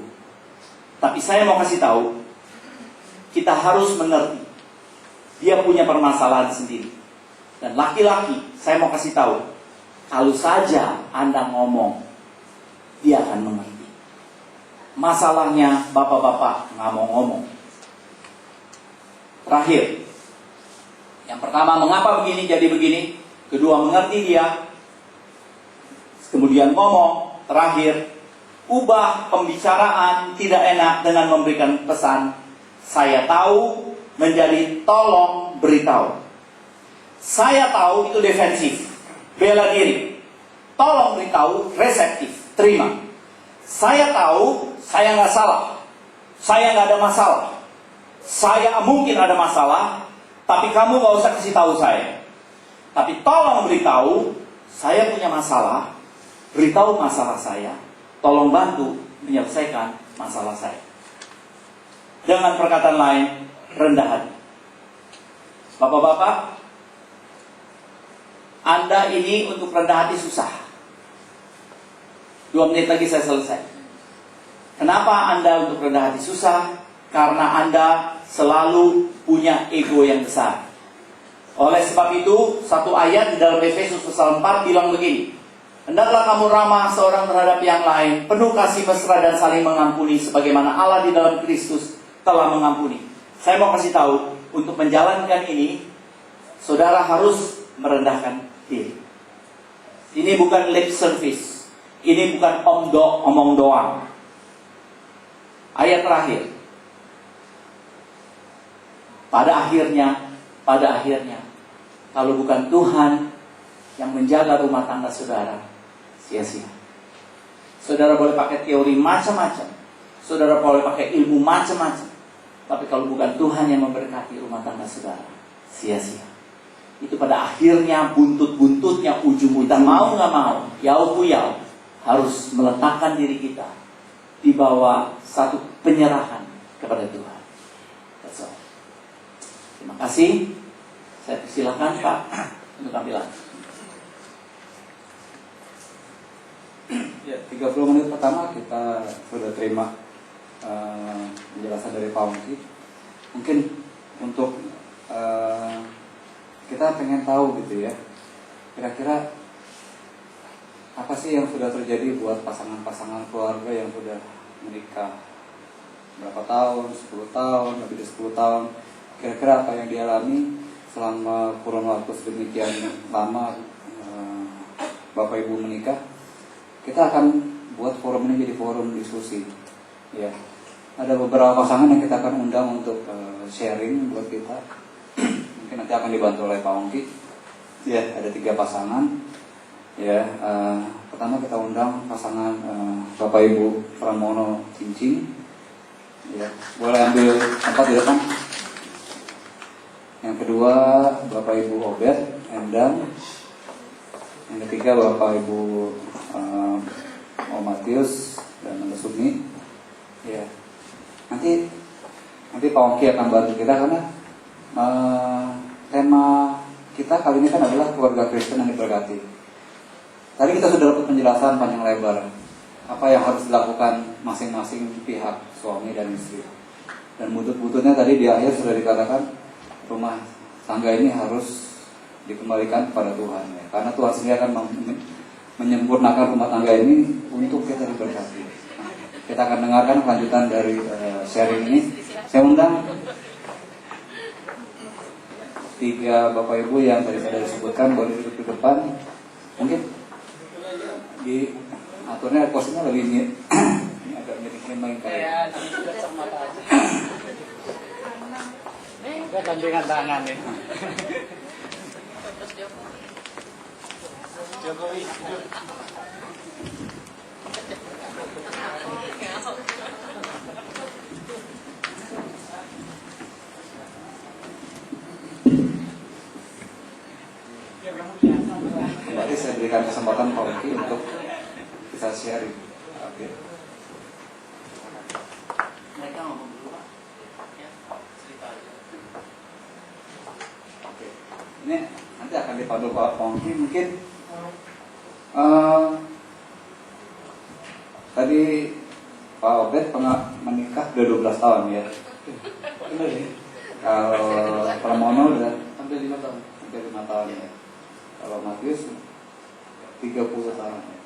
Tapi saya mau kasih tahu, kita harus mengerti, dia punya permasalahan sendiri. Dan laki-laki, saya mau kasih tahu, kalau saja Anda ngomong, dia akan mengerti. Masalahnya bapak-bapak nggak mau ngomong. Terakhir, yang pertama, mengapa begini jadi begini? Kedua, mengerti dia. Kemudian ngomong. Terakhir, ubah pembicaraan tidak enak dengan memberikan pesan saya tahu menjadi tolong beritahu. Saya tahu itu defensif, bela diri. Tolong beritahu, reseptif, terima. Saya tahu, saya nggak salah. Saya nggak ada masalah. Saya mungkin ada masalah, tapi kamu nggak usah kasih tahu saya. Tapi tolong beritahu, saya punya masalah. Beritahu masalah saya. Tolong bantu menyelesaikan masalah saya. Dengan perkataan lain, rendah hati. Bapak-bapak, Anda ini untuk rendah hati susah. 2 menit lagi saya selesai. Kenapa Anda untuk rendah hati susah? Karena Anda selalu punya ego yang besar. Oleh sebab itu, satu ayat di dalam Efesus pasal 4 bilang begini, hendaklah kamu ramah seorang terhadap yang lain, penuh kasih mesra dan saling mengampuni, sebagaimana Allah di dalam Kristus telah mengampuni. Saya mau kasih tahu, untuk menjalankan ini, saudara harus merendahkan diri. Ini bukan lip service. Ini bukan omong doang. Ayat terakhir. Pada akhirnya, kalau bukan Tuhan yang menjaga rumah tangga saudara, sia-sia. Saudara boleh pakai teori macam-macam. Saudara boleh pakai ilmu macam-macam. Tapi kalau bukan Tuhan yang memberkati rumah tangga saudara, sia-sia. Itu pada akhirnya buntut-buntutnya, ujung-ujung mau nggak mau, yau-yau, harus meletakkan diri kita di bawah satu penyerahan kepada Tuhan. That's all. Terima kasih. Saya persilakan Pak untuk tampilan. Ya, 30 menit pertama kita sudah terima penjelasan dari Pak Ongki. Mungkin untuk kita pengen tahu gitu ya, kira-kira apa sih yang sudah terjadi buat pasangan-pasangan keluarga yang sudah menikah berapa tahun, 10 tahun, lebih dari 10 tahun. Kira-kira apa yang dialami selama kurun waktu sedemikian lama Bapak Ibu menikah. Kita akan buat forum ini jadi forum diskusi. Ya, ada beberapa pasangan yang kita akan undang untuk sharing buat kita. Mungkin nanti akan dibantu oleh Pak Ongki. Ya, ada 3 pasangan. Ya, pertama kita undang pasangan Bapak Ibu Pramono Cincin. Ya, boleh ambil tempat di depan. Yang kedua Bapak Ibu Obed Endang. Yang ketiga Bapak Ibu Om Matius dan Nanda Sumi. Ya, nanti Pak Ongki akan bantu kita karena tema kita kali ini kan adalah keluarga Kristen yang diberkati. Tadi kita sudah dapat penjelasan panjang lebar apa yang harus dilakukan masing-masing pihak, suami dan istri. Dan butut-bututnya tadi di akhir sudah dikatakan rumah tangga ini harus dikembalikan kepada Tuhan ya. Karena Tuhan sendiri akan menyempurnakan rumah tangga ini untuk kita diberkati. Nah, kita akan dengarkan kelanjutan dari sharing ini. Saya undang 3 Bapak Ibu yang tadi saya sebutkan boleh duduk di depan. Mungkin di aturnya posisinya lebih ini agak miring main kayak Kita gandengan tangan nih. Jokowi. Kembali saya berikan kesempatan Pak Ongki untuk bisa sharing. Oke. Mereka ngomong dulu Pak. Ya, cerita aja. Oke. Ini nanti akan dipandu Pak Ongki mungkin tadi Pak Obed menikah udah 12 tahun ya. Benar ya? Kalau Pramono udah Hampir 5 tahun. hampir 5 tahun ya. Kalau Matius 30 tahun ya.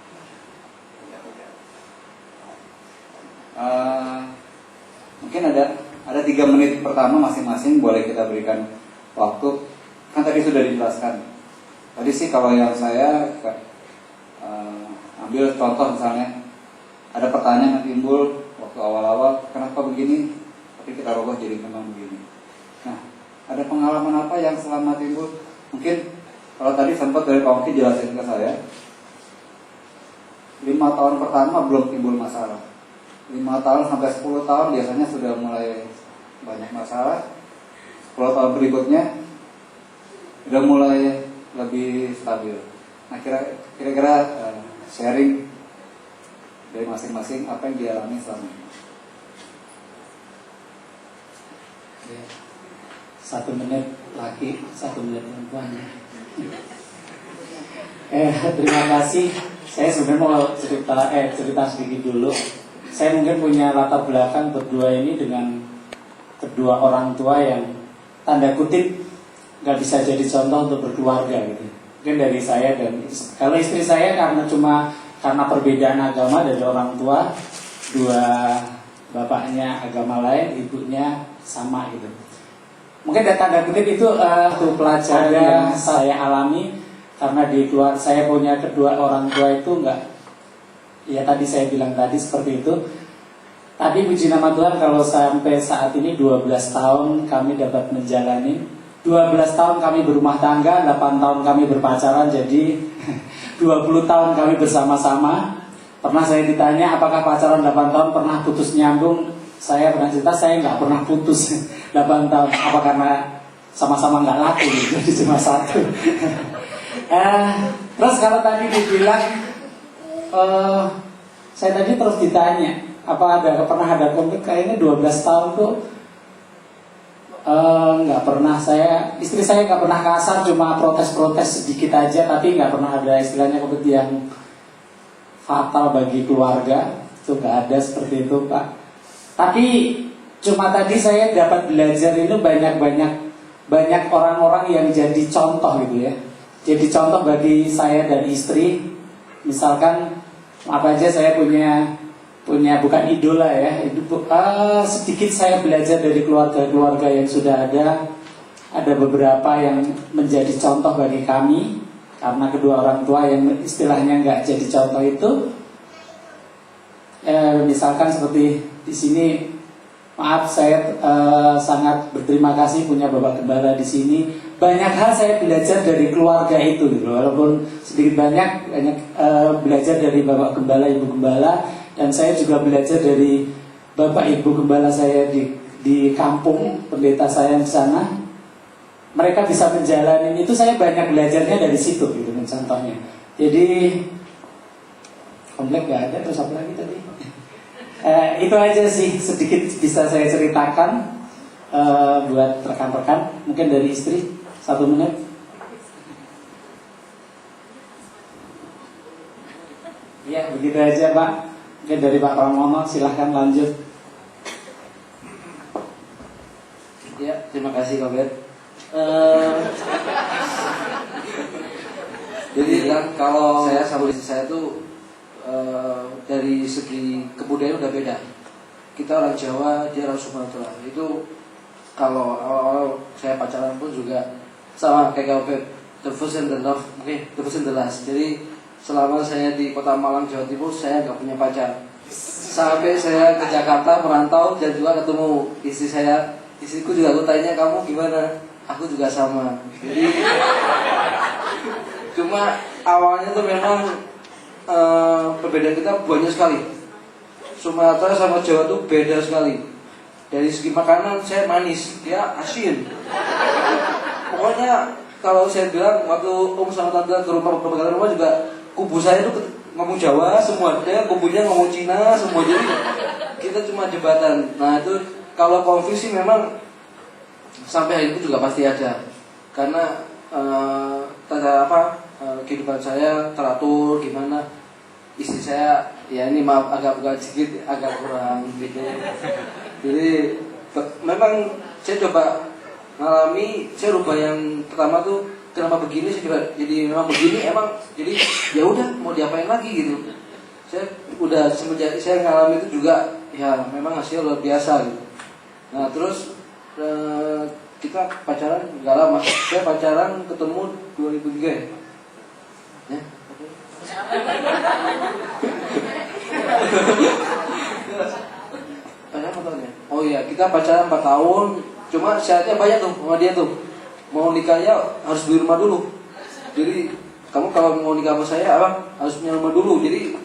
Mungkin ada 3 menit pertama masing-masing boleh kita berikan waktu. Kan tadi sudah dijelaskan. Tadi sih kalau yang saya ambil contoh misalnya ada pertanyaan yang timbul waktu awal-awal, kenapa begini? Tapi kita rubah jadi memang begini. Nah, ada pengalaman apa yang selama timbul? Mungkin kalau tadi sempat dari Pak Ongki jelasin ke saya, 5 tahun pertama belum timbul masalah. 5 tahun sampai 10 tahun biasanya sudah mulai banyak masalah. 10 tahun berikutnya sudah mulai lebih stabil. Nah, kira-kira sharing dari masing-masing apa yang dialami selama ini. 1 menit laki, 1 menit perempuan. Terima kasih. Saya sebenarnya mau cerita sedikit dulu. Saya mungkin punya latar belakang berdua ini dengan kedua orang tua yang tanda kutip nggak bisa jadi contoh untuk berkeluarga gitu. Mungkin dari saya dan kalau istri saya karena perbedaan agama dari orang tua, 2 bapaknya agama lain, ibunya sama gitu. Mungkin tanda kutip itu pelajaran yang saya alami karena di keluarga saya punya kedua orang tua itu enggak, ya tadi saya bilang tadi seperti itu. Tapi puji nama Tuhan kalau sampai saat ini 12 tahun kami dapat menjalani, 12 tahun kami berumah tangga, 8 tahun kami berpacaran, jadi 20 tahun kami bersama-sama. Pernah saya ditanya apakah pacaran 8 tahun pernah putus nyambung. Saya pernah cerita saya nggak pernah putus 8 tahun. Apa karena sama-sama nggak laku gitu, jadi cuma 1. Terus kalau tadi dibilang, saya tadi terus ditanya, apa pernah ada konflik? Kayaknya 12 tahun tuh nggak pernah. Istri saya nggak pernah kasar, cuma protes-protes sedikit aja, tapi nggak pernah ada istilahnya konflik yang fatal bagi keluarga. Itu nggak ada seperti itu, Pak. Tapi cuma tadi saya dapat belajar itu banyak orang-orang yang jadi contoh gitu ya. Jadi contoh bagi saya dan istri. Misalkan apa aja saya punya bukan idola ya. Sedikit saya belajar dari keluarga-keluarga yang sudah ada. Ada beberapa yang menjadi contoh bagi kami karena kedua orang tua yang istilahnya nggak jadi contoh itu. Misalkan seperti di sini, maaf saya sangat berterima kasih punya Bapak Gembala di sini. banyak hal saya belajar dari keluarga itu gitu. Walaupun sedikit banyak belajar dari Bapak Gembala, Ibu Gembala, dan saya juga belajar dari Bapak Ibu Gembala saya di kampung, pendeta saya di sana. Mereka bisa menjalani itu, saya banyak belajarnya dari situ gitu contohnya. Jadi komplek gak ada, terus apa lagi tadi? Itu aja sih sedikit bisa saya ceritakan buat rekan-rekan. Mungkin dari istri 1 menit. Ya begitu aja Pak. Mungkin dari Pak Pramono silahkan lanjut. Ya, terima kasih Robert. Jadi kan kalau saya sama istri saya tuh dari segi kebudayaan udah beda. Kita orang Jawa, dia orang Sumatera. Itu kalau awal-awal saya pacaran pun juga sama kayak Robert, the first and the love, the first and the last. Jadi selama saya di Kota Malang, Jawa Timur, saya nggak punya pacar. Sampai saya ke Jakarta merantau dan juga ketemu istri saya. Istriku juga aku tanya, kamu gimana? Aku juga sama. Jadi cuma awalnya tuh memang perbedaan kita banyak sekali. Sumatera sama Jawa tuh beda sekali. Dari segi makanan saya manis, dia asin. Pokoknya kalau saya bilang waktu sama tante ke rumah beberapa rumah juga kubu saya tuh ngomong Jawa semua, dia kubunya ngomong Cina semua, jadi kita cuma jembatan. Nah itu kalau konflik sih memang sampai hari itu juga pasti ada, karena kehidupan saya teratur gimana, istri saya ya ini maaf agak sedikit agak kurang gitu. Jadi memang saya coba ngalami, saya rubah yang pertama tuh kenapa begini, saya coba jadi memang begini emang, jadi ya udah mau diapain lagi gitu. Saya udah semenjak saya ngalami itu juga ya memang hasil luar biasa gitu. Nah terus kita pacaran nggak lama, saya pacaran ketemu 2003 ya. Oh iya, kita pacaran 4 tahun. Cuma syaratnya banyak tuh sama dia tuh. Mau nikahnya harus beli rumah dulu. Jadi kamu kalau mau nikah sama saya harus punya rumah dulu. Jadi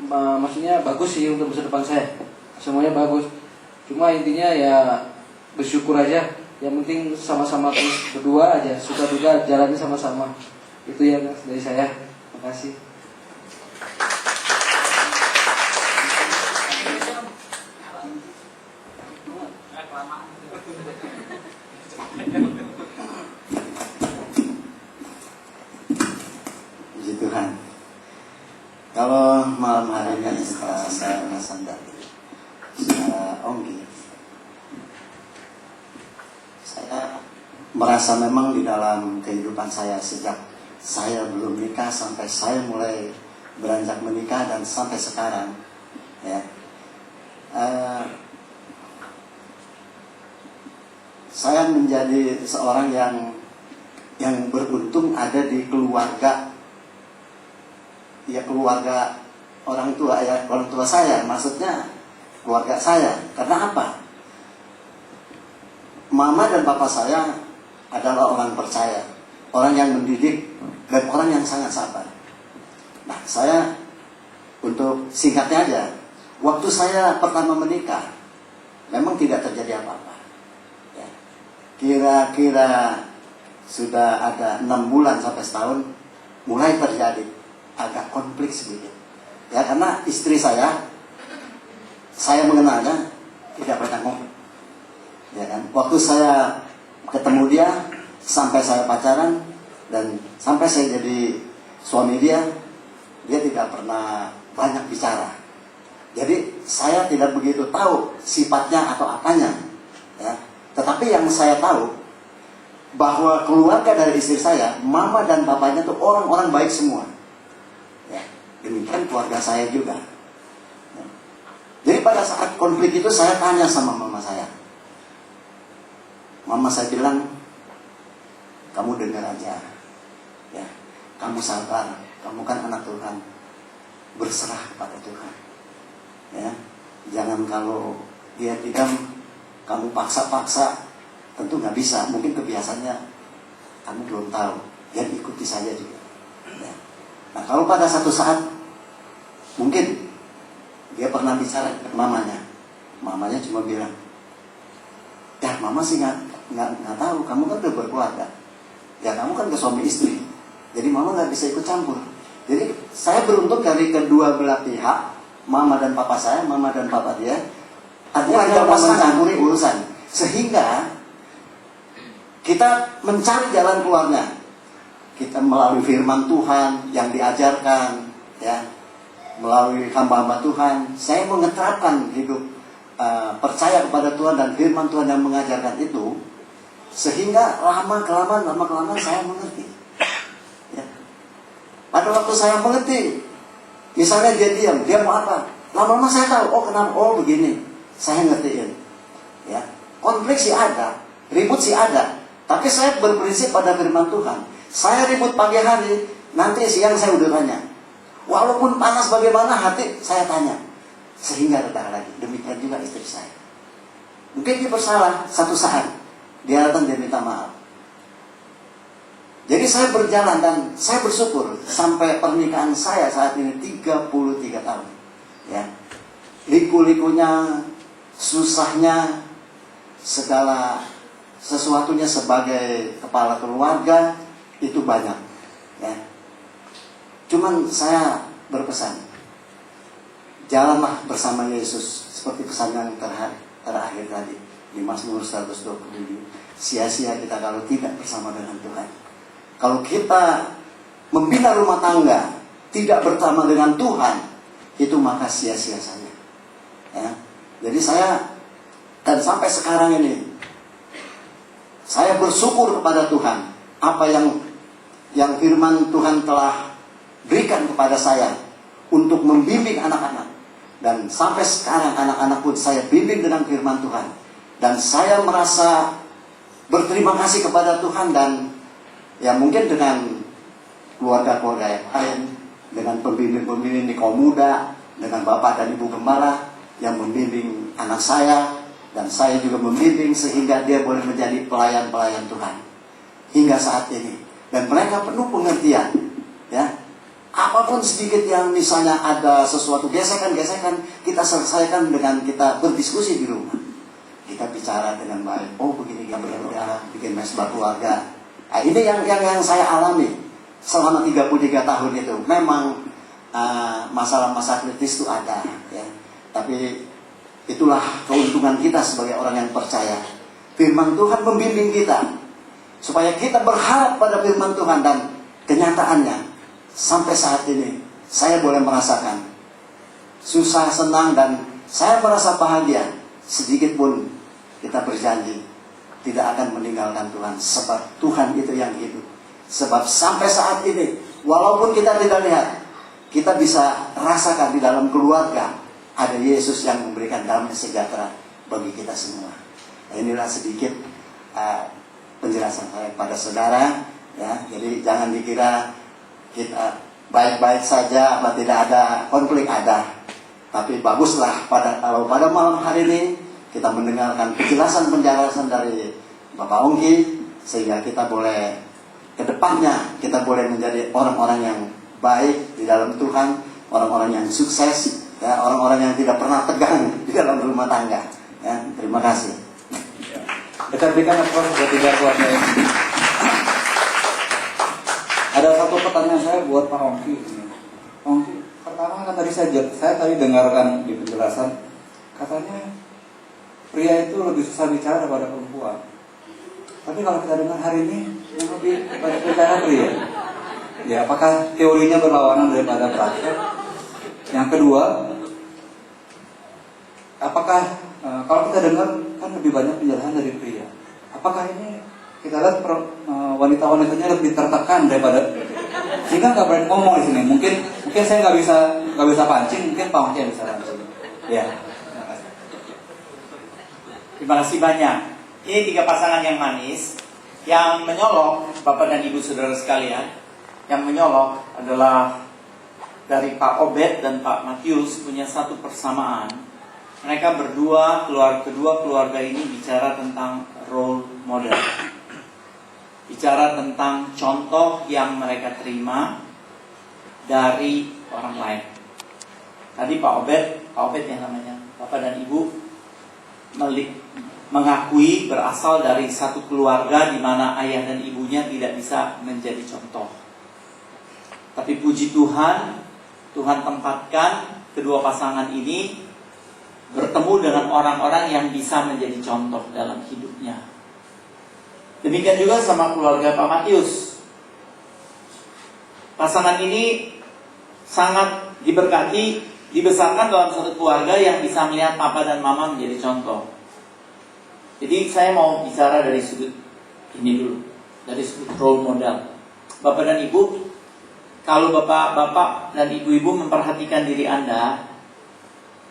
maksudnya bagus sih untuk masa depan saya. Semuanya bagus. Cuma intinya ya bersyukur aja. Yang penting sama-sama terus berdua aja. Suka duka jalannya sama-sama. Itu ya dari saya. Terima kasih. Puji Tuhan. Kalau malam hari ini setelah saya bersandar secara onggi, saya merasa memang di dalam kehidupan saya sejak saya belum nikah sampai saya mulai beranjak menikah dan sampai sekarang, ya, saya menjadi seorang yang beruntung ada di keluarga, ya keluarga orang tua saya, maksudnya keluarga saya. Karena apa? Mama dan papa saya adalah orang percaya, orang yang mendidik, dan orang yang sangat sabar. Nah, saya untuk singkatnya aja, waktu saya pertama menikah, memang tidak terjadi apa-apa. Ya. Kira-kira sudah ada 6 bulan sampai setahun, mulai terjadi agak konflik sedikit. Ya, karena istri saya mengenalnya tidak pernah ngomong. Ya kan? Waktu saya ketemu dia, sampai saya pacaran dan sampai saya jadi suami dia tidak pernah banyak bicara. Jadi saya tidak begitu tahu sifatnya atau apanya. Ya. Tetapi yang saya tahu bahwa keluarga dari istri saya, mama dan papanya itu orang-orang baik semua. Ya. Demikian keluarga saya juga. Ya. Jadi pada saat konflik itu saya tanya sama mama saya. Mama saya bilang, kamu dengar aja, ya, kamu sabar, kamu kan anak Tuhan, berserah kepada Tuhan, ya, jangan kalau dia tidak, kamu paksa-paksa, tentu nggak bisa, mungkin kebiasaannya kamu belum tahu, ya ikuti saja juga. Ya. Nah kalau pada satu saat mungkin dia pernah bicara ke mamanya, mamanya cuma bilang, ya mama sih nggak tahu, kamu kan udah berkeluarga, ya kamu kan ke suami istri, jadi mama nggak bisa ikut campur. Jadi saya beruntung dari kedua belah pihak, mama dan papa saya, mama dan papa dia, artinya tidak mencampuri urusan, sehingga kita mencari jalan keluarnya. Kita melalui firman Tuhan yang diajarkan, ya, melalui hamba-hamba Tuhan. Saya mengeterapkan hidup percaya kepada Tuhan dan firman Tuhan yang mengajarkan itu, sehingga lama kelamaan saya mengerti. Ya. Pada waktu saya mengerti, misalnya dia mau apa, lama-lama saya tahu, oh kenapa, oh begini, saya ngertiin. Ya, konflik sih ada, ribut sih ada, tapi saya berprinsip pada firman Tuhan. Saya ribut pagi hari, nanti siang saya udah tanya. Walaupun panas bagaimana hati, saya tanya. Sehingga reda lagi. Demikian juga istri saya. Mungkin dia bersalah satu saat, dia datang dia minta maaf. Jadi saya berjalan dan saya bersyukur sampai pernikahan saya saat ini 33 tahun. Ya. Liku-likunya, susahnya, segala sesuatunya sebagai kepala keluarga itu banyak, ya. Cuman saya berpesan, jalanlah bersama Yesus seperti pesan yang terakhir tadi di Mazmur 127. Sia-sia kita kalau tidak bersama dengan Tuhan. Kalau kita membina rumah tangga tidak bersama dengan Tuhan, itu maka sia-sia saja. Ya. Jadi saya dan sampai sekarang ini saya bersyukur kepada Tuhan apa yang firman Tuhan telah berikan kepada saya untuk membimbing anak-anak. Dan sampai sekarang anak-anak pun saya bimbing dengan firman Tuhan. Dan saya merasa berterima kasih kepada Tuhan dan ya mungkin dengan keluarga-keluarga yang lain, dengan pembimbing-pembimbing di kaum muda, dengan Bapak dan Ibu Gembala yang membimbing anak saya, dan saya juga membimbing sehingga dia boleh menjadi pelayan-pelayan Tuhan hingga saat ini. Dan mereka penuh pengertian, ya. Apapun sedikit yang misalnya ada sesuatu gesekan-gesekan, kita selesaikan dengan kita berdiskusi di rumah. Kita bicara dengan baik. Oh begini, ya, bikin mesbah keluarga. Nah, ini yang saya alami selama 33 tahun itu. Memang masalah-masalah kritis itu ada, ya. Tapi itulah keuntungan kita sebagai orang yang percaya. Firman Tuhan membimbing kita supaya kita berharap pada firman Tuhan, dan kenyataannya sampai saat ini saya boleh merasakan susah, senang, dan saya merasa bahagia. Sedikit pun kita berjanji tidak akan meninggalkan Tuhan, sebab Tuhan itu yang hidup. Sebab sampai saat ini walaupun kita tidak lihat, kita bisa rasakan di dalam keluarga ada Yesus yang memberikan damai sejahtera bagi kita semua. Nah, inilah sedikit penjelasan saya pada saudara, ya. Jadi jangan dikira kita baik-baik saja, apa tidak ada konflik, ada. Tapi baguslah kalau pada malam hari ini kita mendengarkan penjelasan dari Bapak Ongki, sehingga kita boleh ke depannya kita boleh menjadi orang-orang yang baik di dalam Tuhan, orang-orang yang sukses, ya, orang-orang yang tidak pernah tegang di dalam rumah tangga. Ya, terima kasih. Kita berikan applause buat tiga keluarga ini. Ada satu pertanyaan saya buat Pak Ongki. Ongki, pertama kan tadi saya tadi dengarkan di penjelasan, katanya pria itu lebih susah bicara daripada perempuan. Tapi kalau kita dengar hari ini yang lebih banyak bicara pria. Ya, apakah teorinya berlawanan daripada praktek? Yang kedua, apakah kalau kita dengar kan lebih banyak penjelasan dari pria, apakah ini kita lihat wanita-wanitanya lebih tertekan daripada, sehingga nggak berani ngomong di sini. Mungkin saya nggak bisa pancing, mungkin Pak Ongki yang bisa pancing. Ya. Terima kasih banyak. Ini tiga pasangan yang manis, yang menyolok Bapak dan Ibu saudara sekalian. Yang menyolok adalah dari Pak Obed dan Pak Matius punya satu persamaan. Mereka kedua keluarga ini bicara tentang role model. bicara tentang contoh yang mereka terima dari orang lain. Tadi Pak Obed yang namanya, Bapak dan Ibu mengakui berasal dari satu keluarga di mana ayah dan ibunya tidak bisa menjadi contoh. Tapi puji Tuhan, Tuhan tempatkan kedua pasangan ini bertemu dengan orang-orang yang bisa menjadi contoh dalam hidupnya. Demikian juga sama keluarga Pak Matius. Pasangan ini sangat diberkati, dibesarkan dalam satu keluarga yang bisa melihat papa dan mama menjadi contoh. Jadi saya mau bicara dari sudut ini dulu, dari sudut role model. Bapak dan Ibu, kalau bapak dan ibu-ibu memperhatikan diri Anda,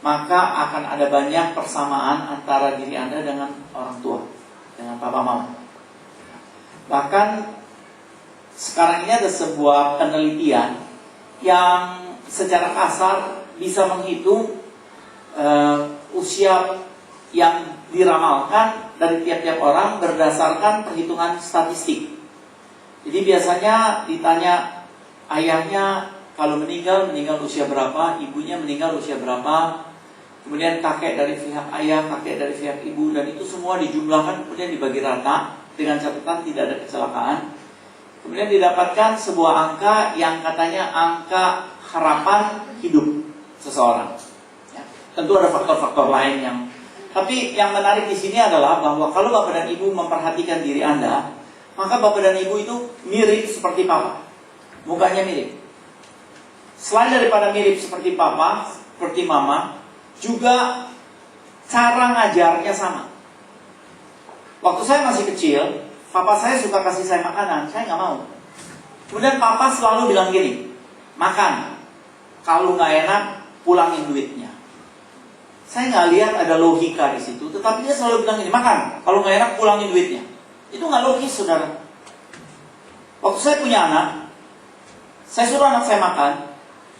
maka akan ada banyak persamaan antara diri Anda dengan orang tua, dengan papa mama. Bahkan sekarang ini ada sebuah penelitian yang secara kasar bisa menghitung usia yang diramalkan dari tiap-tiap orang berdasarkan perhitungan statistik. Jadi biasanya ditanya ayahnya kalau meninggal usia berapa, ibunya meninggal usia berapa, kemudian kakek dari pihak ayah, kakek dari pihak ibu, dan itu semua dijumlahkan kemudian dibagi rata dengan catatan tidak ada kecelakaan. Kemudian didapatkan sebuah angka yang katanya angka harapan hidup seseorang. Ya, tentu ada faktor-faktor lain yang, tapi yang menarik di sini adalah bahwa kalau Bapak dan Ibu memperhatikan diri Anda, maka Bapak dan Ibu itu mirip seperti Papa. Mukanya mirip. Selain daripada mirip seperti Papa, seperti Mama, juga cara ngajarnya sama. Waktu saya masih kecil, Papa saya suka kasih saya makanan, saya nggak mau. Kemudian Papa selalu bilang gini, makan. Kalau nggak enak, pulangin duitnya. Saya nggak lihat ada logika di situ, tetapi dia selalu bilang gini, makan. Kalau nggak enak, pulangin duitnya. Itu nggak logis, saudara. Waktu saya punya anak, saya suruh anak saya makan,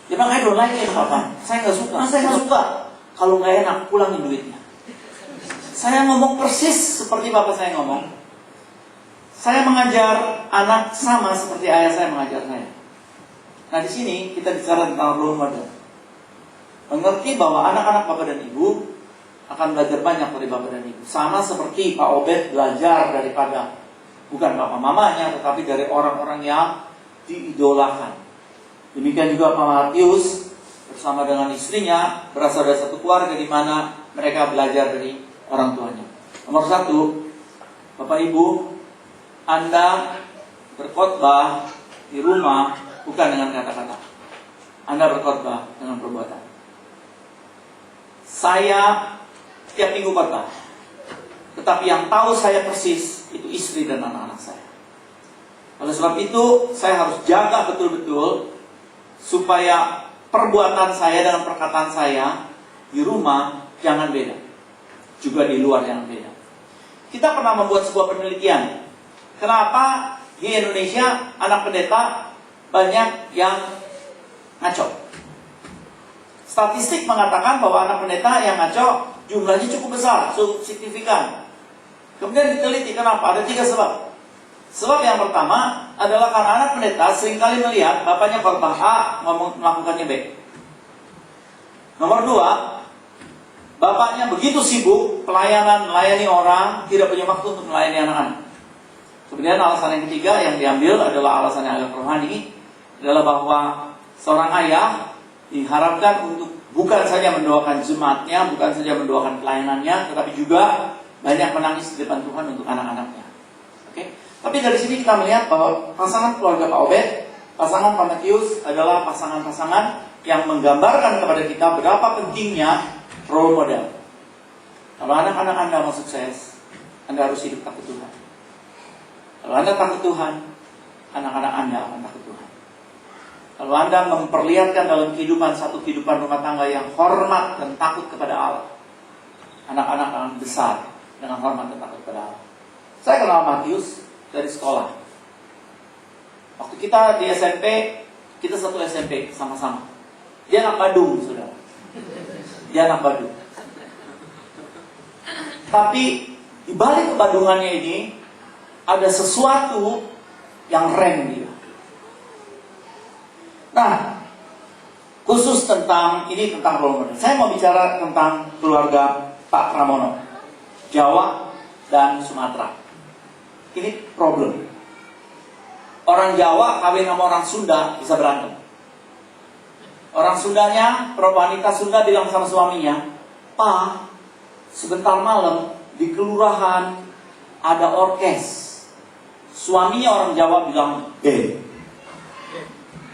dia bilang, I don't like it, Papa. Saya nggak suka. Saya nggak suka. Kalau nggak enak, pulangin duitnya. Saya ngomong persis seperti Bapak saya ngomong. Saya mengajar anak sama seperti ayah saya mengajar saya. Nah di sini kita bicara tentang role model. Mengerti bahwa anak-anak Bapak dan Ibu akan belajar banyak dari Bapak dan Ibu. Sama seperti Pak Obed belajar daripada bukan bapak mamanya, tetapi dari orang-orang yang diidolakan. Demikian juga Pak Matius bersama dengan istrinya berasal dari satu keluarga di mana mereka belajar dari orang tuanya. Nomor satu, Bapak Ibu, Anda berkhotbah di rumah bukan dengan kata-kata. Anda berkhotbah dengan perbuatan. Saya tiap minggu khotbah, tetapi yang tahu saya persis itu istri dan anak-anak saya. Oleh sebab itu, saya harus jaga betul-betul supaya perbuatan saya dengan perkataan saya di rumah jangan beda, juga di luar jangan beda. Kita pernah membuat sebuah penelitian. Kenapa di Indonesia anak pendeta banyak yang ngaco? Statistik mengatakan bahwa anak pendeta yang ngaco jumlahnya cukup besar, cukup signifikan. Kemudian diteliti kenapa? Ada 3 sebab. Sebab yang pertama adalah karena anak pendeta seringkali melihat bapaknya khotbah A melakukannya B. Nomor 2, bapaknya begitu sibuk melayani orang, tidak punya waktu untuk melayani anak-anak. Kemudian alasan yang ketiga yang diambil adalah alasan yang agak rohani, adalah bahwa seorang ayah diharapkan untuk bukan saja mendoakan jemaatnya, bukan saja mendoakan pelayanannya, tetapi juga banyak menangis di depan Tuhan untuk anak-anaknya. Oke? Tapi dari sini kita melihat bahwa pasangan keluarga Pak Obed, pasangan Pak Matius adalah pasangan-pasangan yang menggambarkan kepada kita berapa pentingnya role model. Kalau anak-anak Anda mau sukses, Anda harus hidup takut Tuhan. Kalau Anda takut Tuhan, anak-anak Anda akan takut Tuhan. Kalau Anda memperlihatkan dalam kehidupan satu kehidupan rumah tangga yang hormat dan takut kepada Allah, anak-anak akan besar dengan hormat dan takut kepada Allah. Saya kenal Matius dari sekolah. Waktu kita di SMP, kita satu SMP sama-sama. Dia anak Badung, saudara. Dia anak Badung. Tapi di balik kebadungannya ini, ada sesuatu yang rem dia. Nah, khusus tentang role model. Saya mau bicara tentang keluarga Pak Pramono, Jawa dan Sumatera. Ini problem. Orang Jawa kawin sama orang Sunda bisa berantem. Orang Sundanya, wanita Sunda bilang sama suaminya, "Pak, sebentar malam di kelurahan ada orkes." Suaminya orang Jawa bilang, "Band."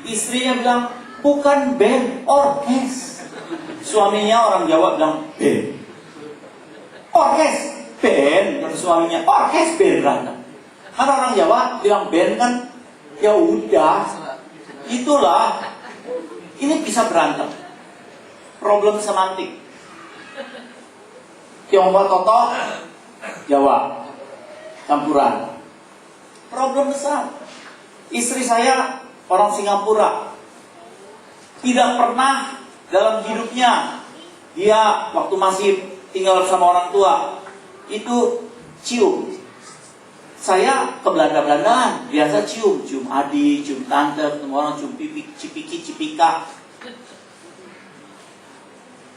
Istrinya bilang, "Bukan band, orkes." Suaminya orang Jawa bilang, "Band." "Orkes, band." Kata suaminya, "Orkes, band." Berantem. Karena orang Jawa bilang band kan, ya udah, itulah. Ini bisa berantem. Problem semantik. Tionghoa Toto, Jawa, campuran. Problem besar. Istri saya orang Singapura. Tidak pernah dalam hidupnya dia waktu masih tinggal sama orang tua itu cium. Saya ke Belanda-Belandaan, biasa cium adik, cium tante, ketemu orang cium pipi, cipiki, cipika.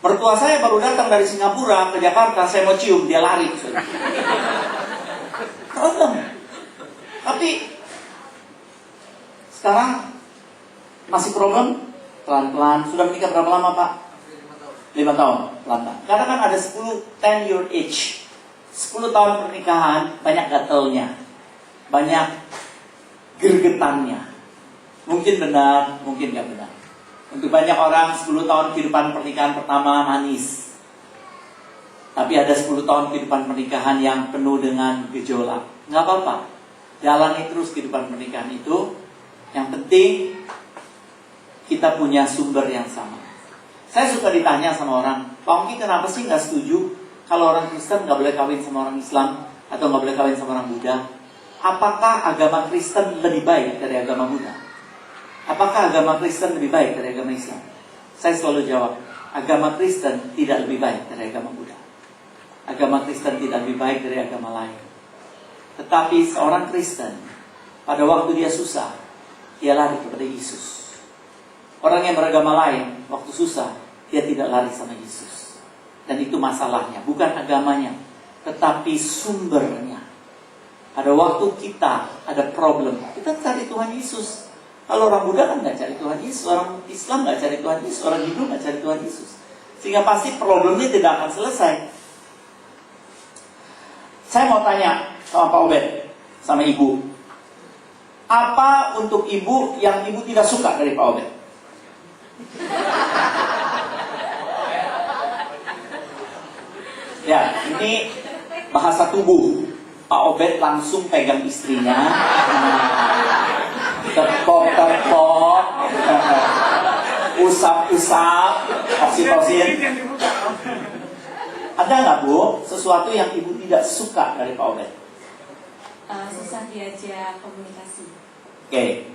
Mertua saya baru datang dari Singapura ke Jakarta, saya mau cium, dia lari. Problem. Tapi sekarang masih problem, pelan-pelan. Sudah menikah berapa lama, Pak? 5 tahun, pelan-pelan. Karena kan ada 10 year age. 10 tahun pernikahan, banyak gatelnya, banyak gergetannya. Mungkin benar, mungkin gak benar. Untuk banyak orang 10 tahun kehidupan pernikahan pertama manis. Tapi ada 10 tahun kehidupan pernikahan yang penuh dengan gejolak. Gak apa-apa, jalani terus kehidupan pernikahan itu. Yang penting kita punya sumber yang sama. Saya suka ditanya sama orang, "Pak Ongki, kenapa sih gak setuju kalau orang Kristen gak boleh kawin sama orang Islam atau gak boleh kawin sama orang Buddha? Apakah agama Kristen lebih baik dari agama Buddha? Apakah agama Kristen lebih baik dari agama Islam?" Saya selalu jawab, agama Kristen tidak lebih baik dari agama Buddha. Agama Kristen tidak lebih baik dari agama lain. Tetapi seorang Kristen, pada waktu dia susah, dia lari kepada Yesus. Orang yang beragama lain, waktu susah, dia tidak lari sama Yesus. Dan itu masalahnya, bukan agamanya, tetapi sumbernya. Pada waktu kita ada problem, kita cari Tuhan Yesus. Kalau orang Buddha kan gak cari Tuhan Yesus, orang Islam gak cari Tuhan Yesus, orang Hindu gak cari Tuhan Yesus. Sehingga pasti problemnya tidak akan selesai. Saya mau tanya sama Pak Obed, sama Ibu. Apa untuk Ibu yang Ibu tidak suka dari Pak Obed? Ya, ini bahasa tubuh. Pak Obed langsung pegang istrinya, tepok-tepok, usap-usap, oksitosin. Ada nggak, Bu, sesuatu yang Ibu tidak suka dari Pak Obed? Susah diajak komunikasi. Oke,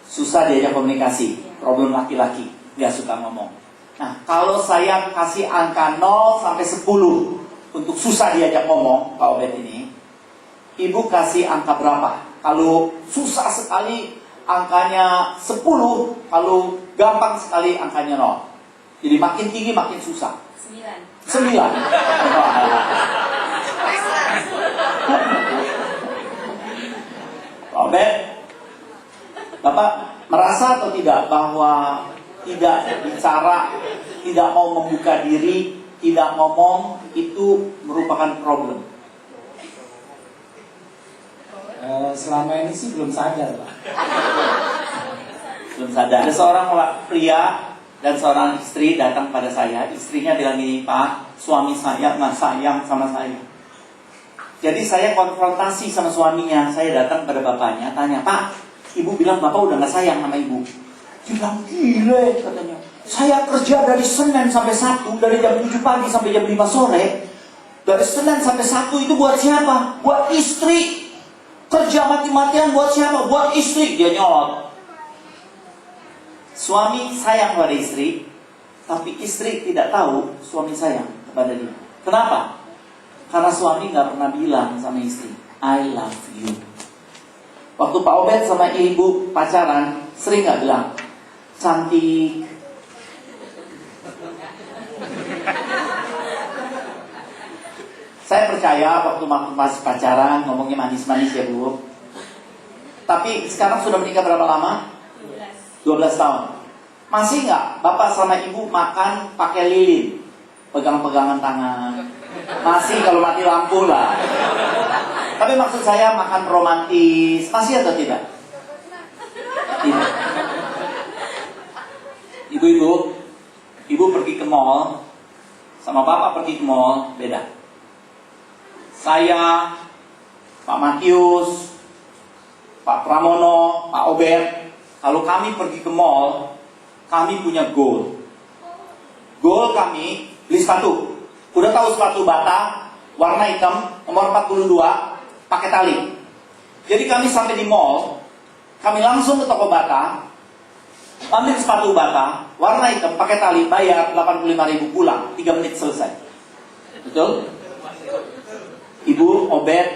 susah diajak komunikasi. Problem laki-laki, dia suka ngomong. Nah, kalau saya kasih angka 0 sampai 10 untuk susah diajak ngomong, Pak Obed ini, Ibu kasih angka berapa? Kalau susah sekali angkanya 10, kalau gampang sekali angkanya 0. Jadi makin tinggi makin susah. 9. Pak Obed, Bapak merasa atau tidak bahwa tidak bicara, tidak mau membuka diri, tidak ngomong, itu merupakan problem? Selama ini sih belum sadar, Pak. Belum sadar. Ada seorang pria dan seorang istri datang pada saya. Istrinya bilang gini, "Pak, suami saya nggak sayang sama saya." Jadi saya konfrontasi sama suaminya. Saya datang pada bapaknya, tanya, "Pak, Ibu bilang Bapak udah nggak sayang sama Ibu." Dia bilang, "Gile," katanya. "Saya kerja dari Senin sampai Sabtu, dari jam 7 pagi sampai jam 5 sore. Dari Senin sampai Sabtu itu buat siapa? Buat istri. Kerja mati-matian buat siapa? Buat istri." Dia nyolot. Suami sayang pada istri, tapi istri tidak tahu suami sayang kepada dia. Kenapa? Karena suami gak pernah bilang sama istri, "I love you." Waktu Pak Obed sama ibu pacaran, sering nggak bilang, cantik. Saya percaya waktu masih pacaran, ngomongnya manis-manis ya Bu. Tapi sekarang sudah menikah berapa lama? 12 tahun. Masih nggak Bapak sama Ibu makan pakai lilin? Pegang-pegangan tangan. Masih kalau mati lampu lah. Tapi maksud saya makan romantis. Masih atau tidak? Tidak. Ibu pergi ke mall, sama Bapak pergi ke mall, beda. Saya, Pak Matius, Pak Pramono, Pak Obed, kalau kami pergi ke mall, kami punya goal. Goal kami, beli sepatu. Udah tahu sepatu bata, warna hitam, nomor 42, pakai tali. Jadi kami sampai di mall, kami langsung ke toko bata, ambil sepatu bata, warna hitam, pakai tali, bayar 85.000, pulang, 3 menit selesai. Betul? Ibu Obed,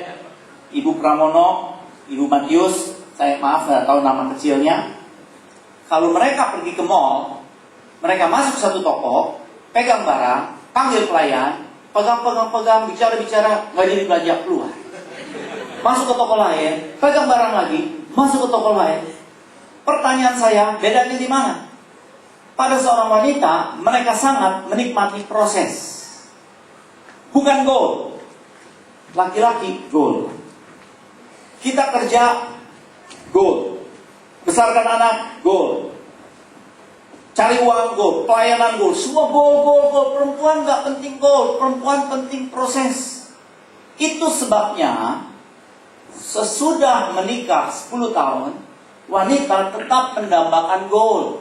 Ibu Pramono, Ibu Matius, saya maaf nggak tahu nama kecilnya. Kalau mereka pergi ke mall, mereka masuk satu toko, pegang barang, panggil pelayan, pegang, bicara, nggak jadi belanja, keluar. Masuk ke toko lain, pegang barang lagi, masuk ke toko lain. Pertanyaan saya, bedanya di mana? Pada seorang wanita, mereka sangat menikmati proses, bukan goal. Laki-laki goal. Kita kerja goal. Besarkan anak goal. Cari uang goal. Pelayanan goal. Semua goal. Perempuan gak penting goal. Perempuan penting proses. Itu sebabnya sesudah menikah 10 tahun, wanita tetap mendambakan goal.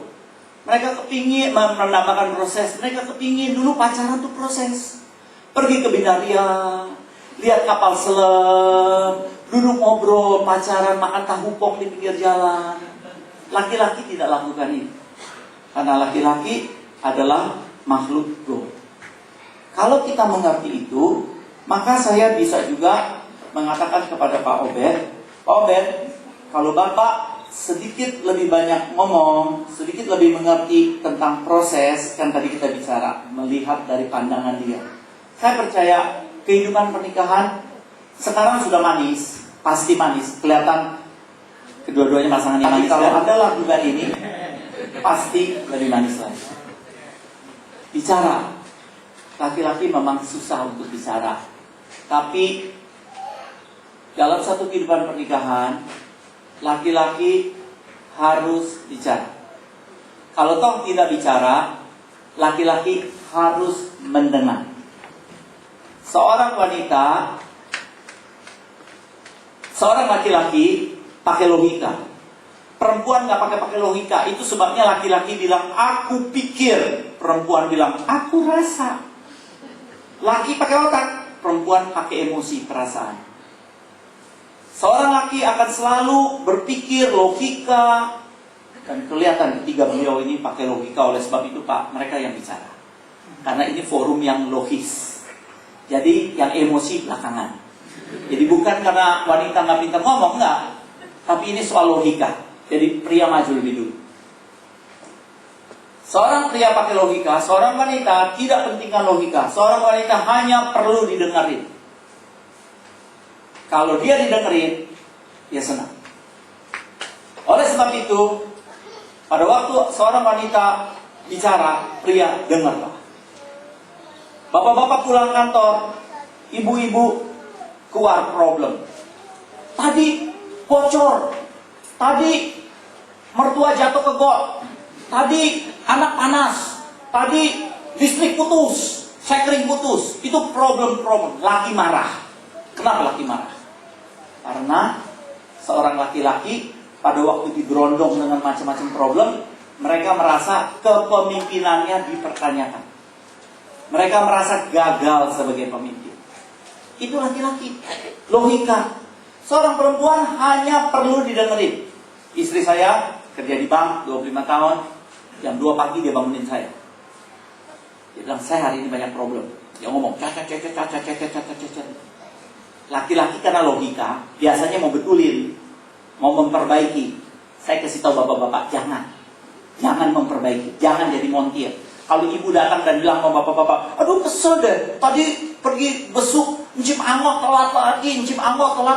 Mereka kepingin mendambakan proses. Mereka kepingin dulu pacaran itu proses. Pergi ke Binaria, lihat kapal selam, duduk ngobrol, pacaran, makan tahu pong di pinggir jalan. Laki-laki tidak lakukan ini. Karena laki-laki adalah makhluk goal. Kalau kita mengerti itu, maka saya bisa juga mengatakan kepada Pak Obed, Pak Obed, kalau Bapak sedikit lebih banyak ngomong, sedikit lebih mengerti tentang proses, kan tadi kita bicara, melihat dari pandangan dia. Saya percaya kehidupan pernikahan sekarang sudah manis, pasti manis, kelihatan kedua-duanya pasangan yang manis. Kalau ada lakukan ini, pasti lebih manis lagi. Bicara, laki-laki memang susah untuk bicara, tapi dalam satu kehidupan pernikahan, laki-laki harus bicara. Kalau toh tidak bicara, laki-laki harus mendengar. Seorang wanita, seorang laki-laki pakai logika. Perempuan nggak pakai logika. Itu sebabnya laki-laki bilang aku pikir, perempuan bilang aku rasa. Laki pakai otak, perempuan pakai emosi, perasaan. Seorang laki akan selalu berpikir logika, dan kelihatan ketiga beliau ini pakai logika. Oleh sebab itu Pak, mereka yang bicara. Karena ini forum yang logis. Jadi yang emosi belakangan. Jadi bukan karena wanita nggak pintar ngomong, enggak. Tapi ini soal logika. Jadi pria maju lebih dulu. Seorang pria pakai logika, seorang wanita tidak pentingkan logika. Seorang wanita hanya perlu didengarin. Kalau dia didengerin, dia senang. Oleh sebab itu, pada waktu seorang wanita bicara, pria dengarlah. Bapak-bapak pulang kantor, ibu-ibu keluar problem. Tadi bocor, tadi mertua jatuh ke got, tadi anak panas, tadi listrik putus, sekring putus. Itu problem-problem. Laki marah. Kenapa laki marah? Karena seorang laki-laki pada waktu digerondong dengan macam-macam problem, mereka merasa kepemimpinannya dipertanyakan. Mereka merasa gagal sebagai pemimpin. Itu laki-laki. Logika. Seorang perempuan hanya perlu didengerin. Istri saya kerja di bank 25 tahun. Jam 2 pagi dia bangunin saya. Dia bilang, saya hari ini banyak problem. Dia ngomong, cacat. Laki-laki karena logika, biasanya mau betulin. mau memperbaiki, saya kasih tahu bapak-bapak, jangan memperbaiki, jangan jadi montir. Kalau ibu datang dan bilang sama bapak-bapak, aduh kesel deh, tadi pergi besuk, Encim Angok telat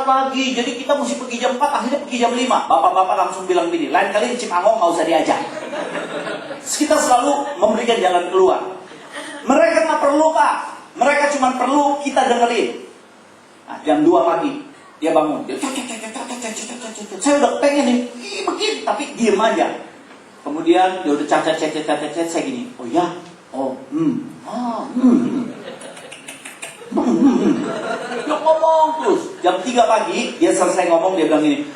lagi, jadi kita mesti pergi jam 4, akhirnya pergi jam 5. Bapak-bapak langsung bilang gini, lain kali Encim Angok nggak usah diajak. Kita selalu memberikan jalan keluar. Mereka nggak perlu Pak, mereka cuma perlu kita dengerin. Nah, jam 2 pagi, dia bangun, dia saya udah pengen nih, begini, tapi diem aja. Kemudian dia udah cacat, saya gini, oh ya, dia ngomong terus. Jam 3 pagi, dia selesai ngomong, dia bilang gini,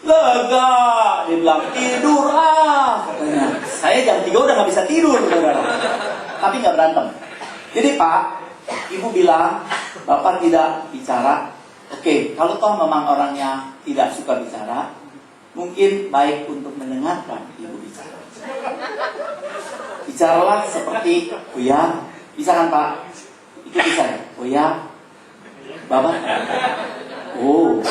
lega, dia bilang, tidur katanya. Saya jam 3 udah gak bisa tidur, saudara. Tapi gak berantem. Jadi Pak, Ibu bilang, Bapak tidak bicara. Oke, kalau toh memang orangnya tidak suka bicara, mungkin baik untuk mendengarkan Ibu bicara. Bicaralah seperti, oh ya, bisa kan Pak? Ikuti saya. Oh ya, Bapak. Oh.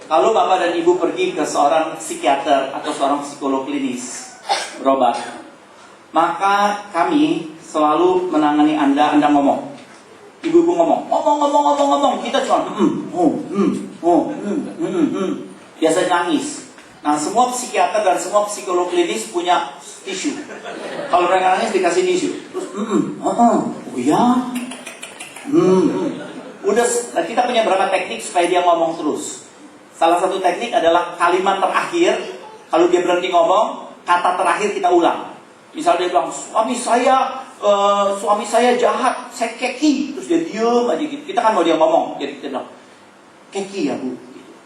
Kalau Bapak dan Ibu pergi ke seorang psikiater atau seorang psikolog klinis berobat, maka kami selalu menangani Anda ngomong. Ibu-ibu ngomong, kita cuma biasanya nangis. Nah, semua psikiater dan semua psikolog klinis punya tisu. Kalau mereka nangis dikasih tisu. Terus, oh ya, udah. Kita punya berapa teknik supaya dia ngomong terus. Salah satu teknik adalah kalimat terakhir. Kalau dia berhenti ngomong, kata terakhir kita ulang. Misalnya dia bilang, suami saya jahat, saya keki. Terus dia diem aja gitu. Kita kan mau dia ngomong, jadi kita bilang, keki ya Bu.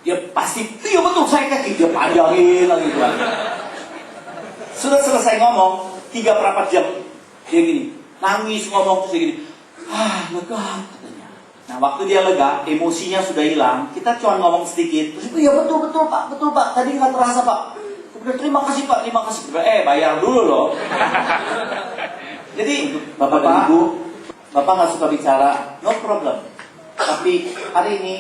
Dia pasti, iya betul saya keki. Dia panjangin lagi gitu. Sudah selesai ngomong 3/4 jam, dia gini, nangis ngomong terus dia gini, lega katanya. Nah waktu dia lega, emosinya sudah hilang. Kita cuma ngomong sedikit, terus iya betul Pak, tadi nggak terasa Pak. Kemudian terima kasih Pak. Bayar dulu loh. Jadi Bapak dan Ibu, Bapak nggak suka bicara, no problem. Tapi hari ini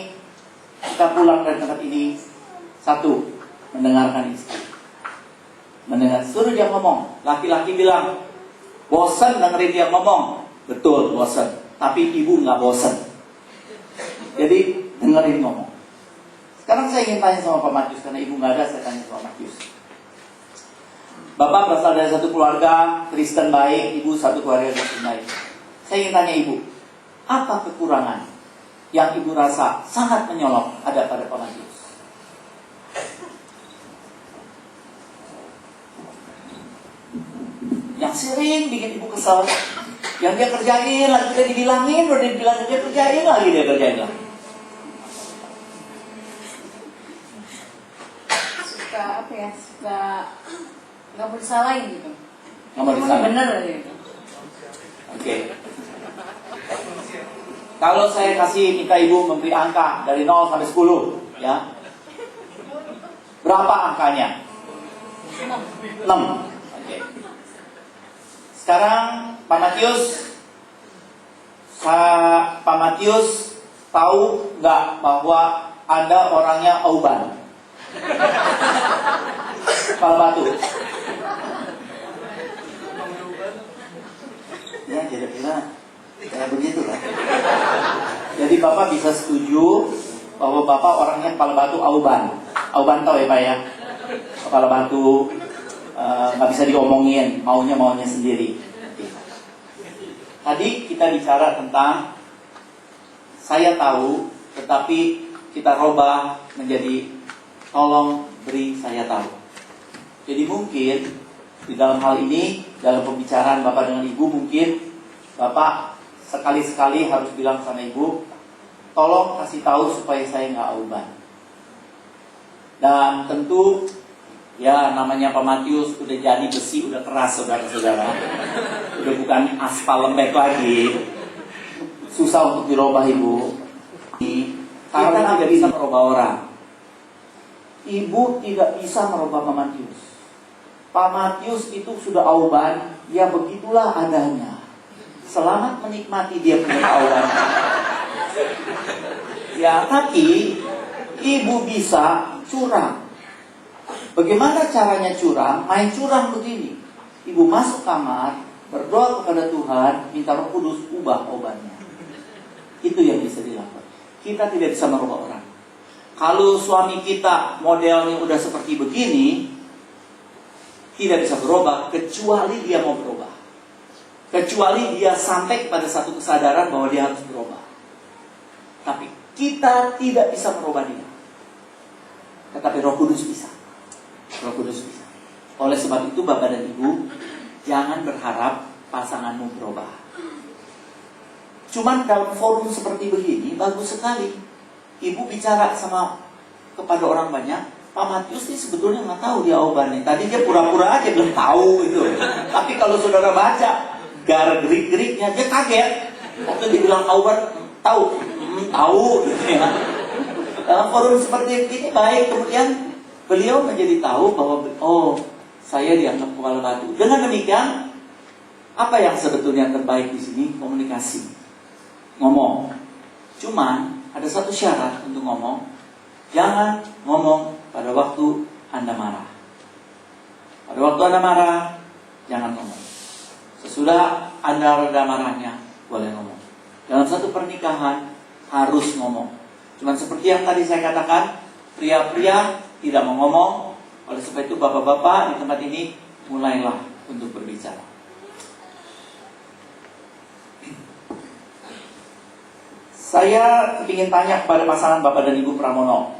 kita pulang dari tempat ini, satu, mendengarkan istri. Suruh dia ngomong. Laki-laki bilang, bosan dengerin dia ngomong. Betul, bosan. Tapi ibu nggak bosan. Jadi dengerin ngomong. Sekarang saya ingin tanya sama Pak Matius, karena ibu nggak ada, saya tanya sama Matius. Bapak berasal dari satu keluarga Kristen baik, ibu satu keluarga Kristen baik. Saya ingin tanya ibu, apa kekurangan yang ibu rasa sangat menyolok ada pada Pak Matius? Yang sering bikin ibu kesal, yang dia kerjain lagi dia dibilangin, udah dibilang dia kerjain lagi. Suka nggak mau disalahin gitu. Nggak mau disalahin. Bener gitu. Oke. Kalau saya minta ibu memberi angka dari 0 sampai 10, ya. Berapa angkanya? 6. Oke. Sekarang Pak Matius tahu nggak bahwa ada orangnya Auban? Kepala batu. Ya kira-kira kayak begitulah. Jadi Bapak bisa setuju bahwa Bapak orangnya kepala batu Auban. Auban tahu ya Pak ya? Kepala batu, nggak bisa diomongin, maunya sendiri. Tadi kita bicara tentang saya tahu, tetapi kita rubah menjadi tolong beri saya tahu. Jadi mungkin di dalam hal ini, dalam pembicaraan Bapak dengan Ibu, mungkin Bapak sekali-sekali harus bilang sama Ibu, tolong kasih tahu supaya saya nggak auban. Dan tentu ya namanya Pak Matius udah jadi besi, udah keras saudara-saudara. Udah bukan aspal lembek lagi. Susah untuk dirubah Ibu. Karena tidak bisa merubah orang. Ibu tidak bisa merubah Pak Matius. Pak Matius itu sudah auban, ya begitulah adanya. Selamat menikmati dia punya auban. Ya, tapi ibu bisa curang. Bagaimana caranya curang? Main curang begini. Ibu masuk kamar, berdoa kepada Tuhan, minta Roh Kudus ubah obatnya. Itu yang bisa dilakukan. Kita tidak bisa merubah orang. Kalau suami kita modelnya udah seperti begini, tidak bisa berubah kecuali dia mau berubah. Kecuali dia sampai pada satu kesadaran bahwa dia harus berubah. Tapi kita tidak bisa merubah dia. Tetapi Roh Kudus bisa. Roh Kudus bisa. Oleh sebab itu Bapak dan Ibu, jangan berharap pasanganmu berubah. Cuman dalam forum seperti begini bagus sekali. Ibu bicara kepada orang banyak. Pak Matius ini sebetulnya nggak tahu dia obatnya. Tadi dia pura-pura aja belum tahu itu. Tapi kalau saudara baca gerik-geriknya, dia kaget. Waktu dibilang obat, tahu, gitu ya. Dalam forum seperti ini baik. Kemudian beliau menjadi tahu bahwa saya dianggap kepala batu. Dengan demikian, apa yang sebetulnya terbaik di sini? Komunikasi, ngomong. Cuman ada satu syarat untuk ngomong. Jangan ngomong pada waktu Anda marah. Pada waktu Anda marah, jangan ngomong. Sesudah Anda reda marahnya, boleh ngomong. Dalam satu pernikahan harus ngomong. Cuman seperti yang tadi saya katakan, pria-pria tidak mau ngomong. Oleh sebab itu bapak-bapak di tempat ini mulailah untuk berbicara. Saya ingin tanya kepada pasangan Bapak dan Ibu Pramono.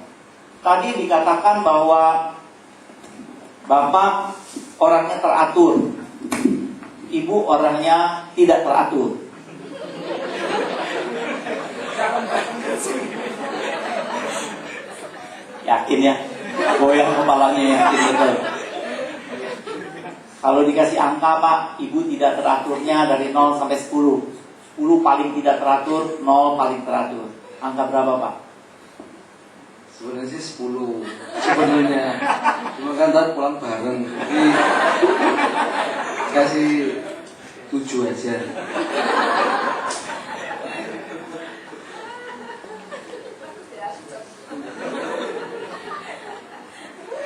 Tadi dikatakan bahwa Bapak orangnya teratur, Ibu orangnya tidak teratur. Yakin ya? Goyang kepalanya, yakin betul. Kalau dikasih angka Pak, Ibu tidak teraturnya dari 0 sampai 10. 10 paling tidak teratur, 0 paling teratur. Angka berapa Pak? Sebenarnya sih 10 sebenarnya. Cuma kan tadi pulang bareng. Jadi kasih 7 aja.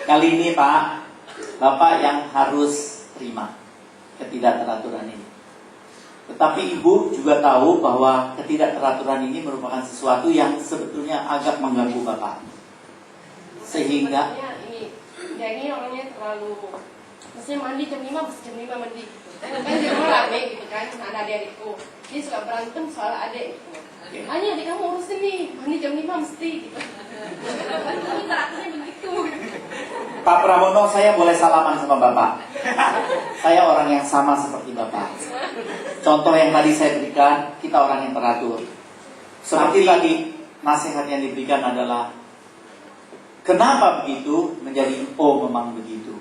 Kali ini Pak, Bapak yang harus terima ketidakteraturan ini. Tetapi Ibu juga tahu bahwa ketidakteraturan ini merupakan sesuatu yang sebetulnya agak mengganggu Bapak. Sehingga ini orangnya terlalu, maksudnya mandi jam 5, mesti jam 5 mandi gitu. Kan di rumah rame gitu kan, ada adik-adikku. Dia suka berantem soal adik gitu. Hanya adik kamu urusin nih, mandi jam 5 mesti gitu. Ini terakhirnya begitu. Pak Pramono, saya boleh salaman sama Bapak. Saya orang yang sama seperti Bapak. Contoh yang tadi saya berikan, kita orang yang teratur. Seperti tadi, nasihat yang diberikan adalah kenapa begitu menjadi memang begitu.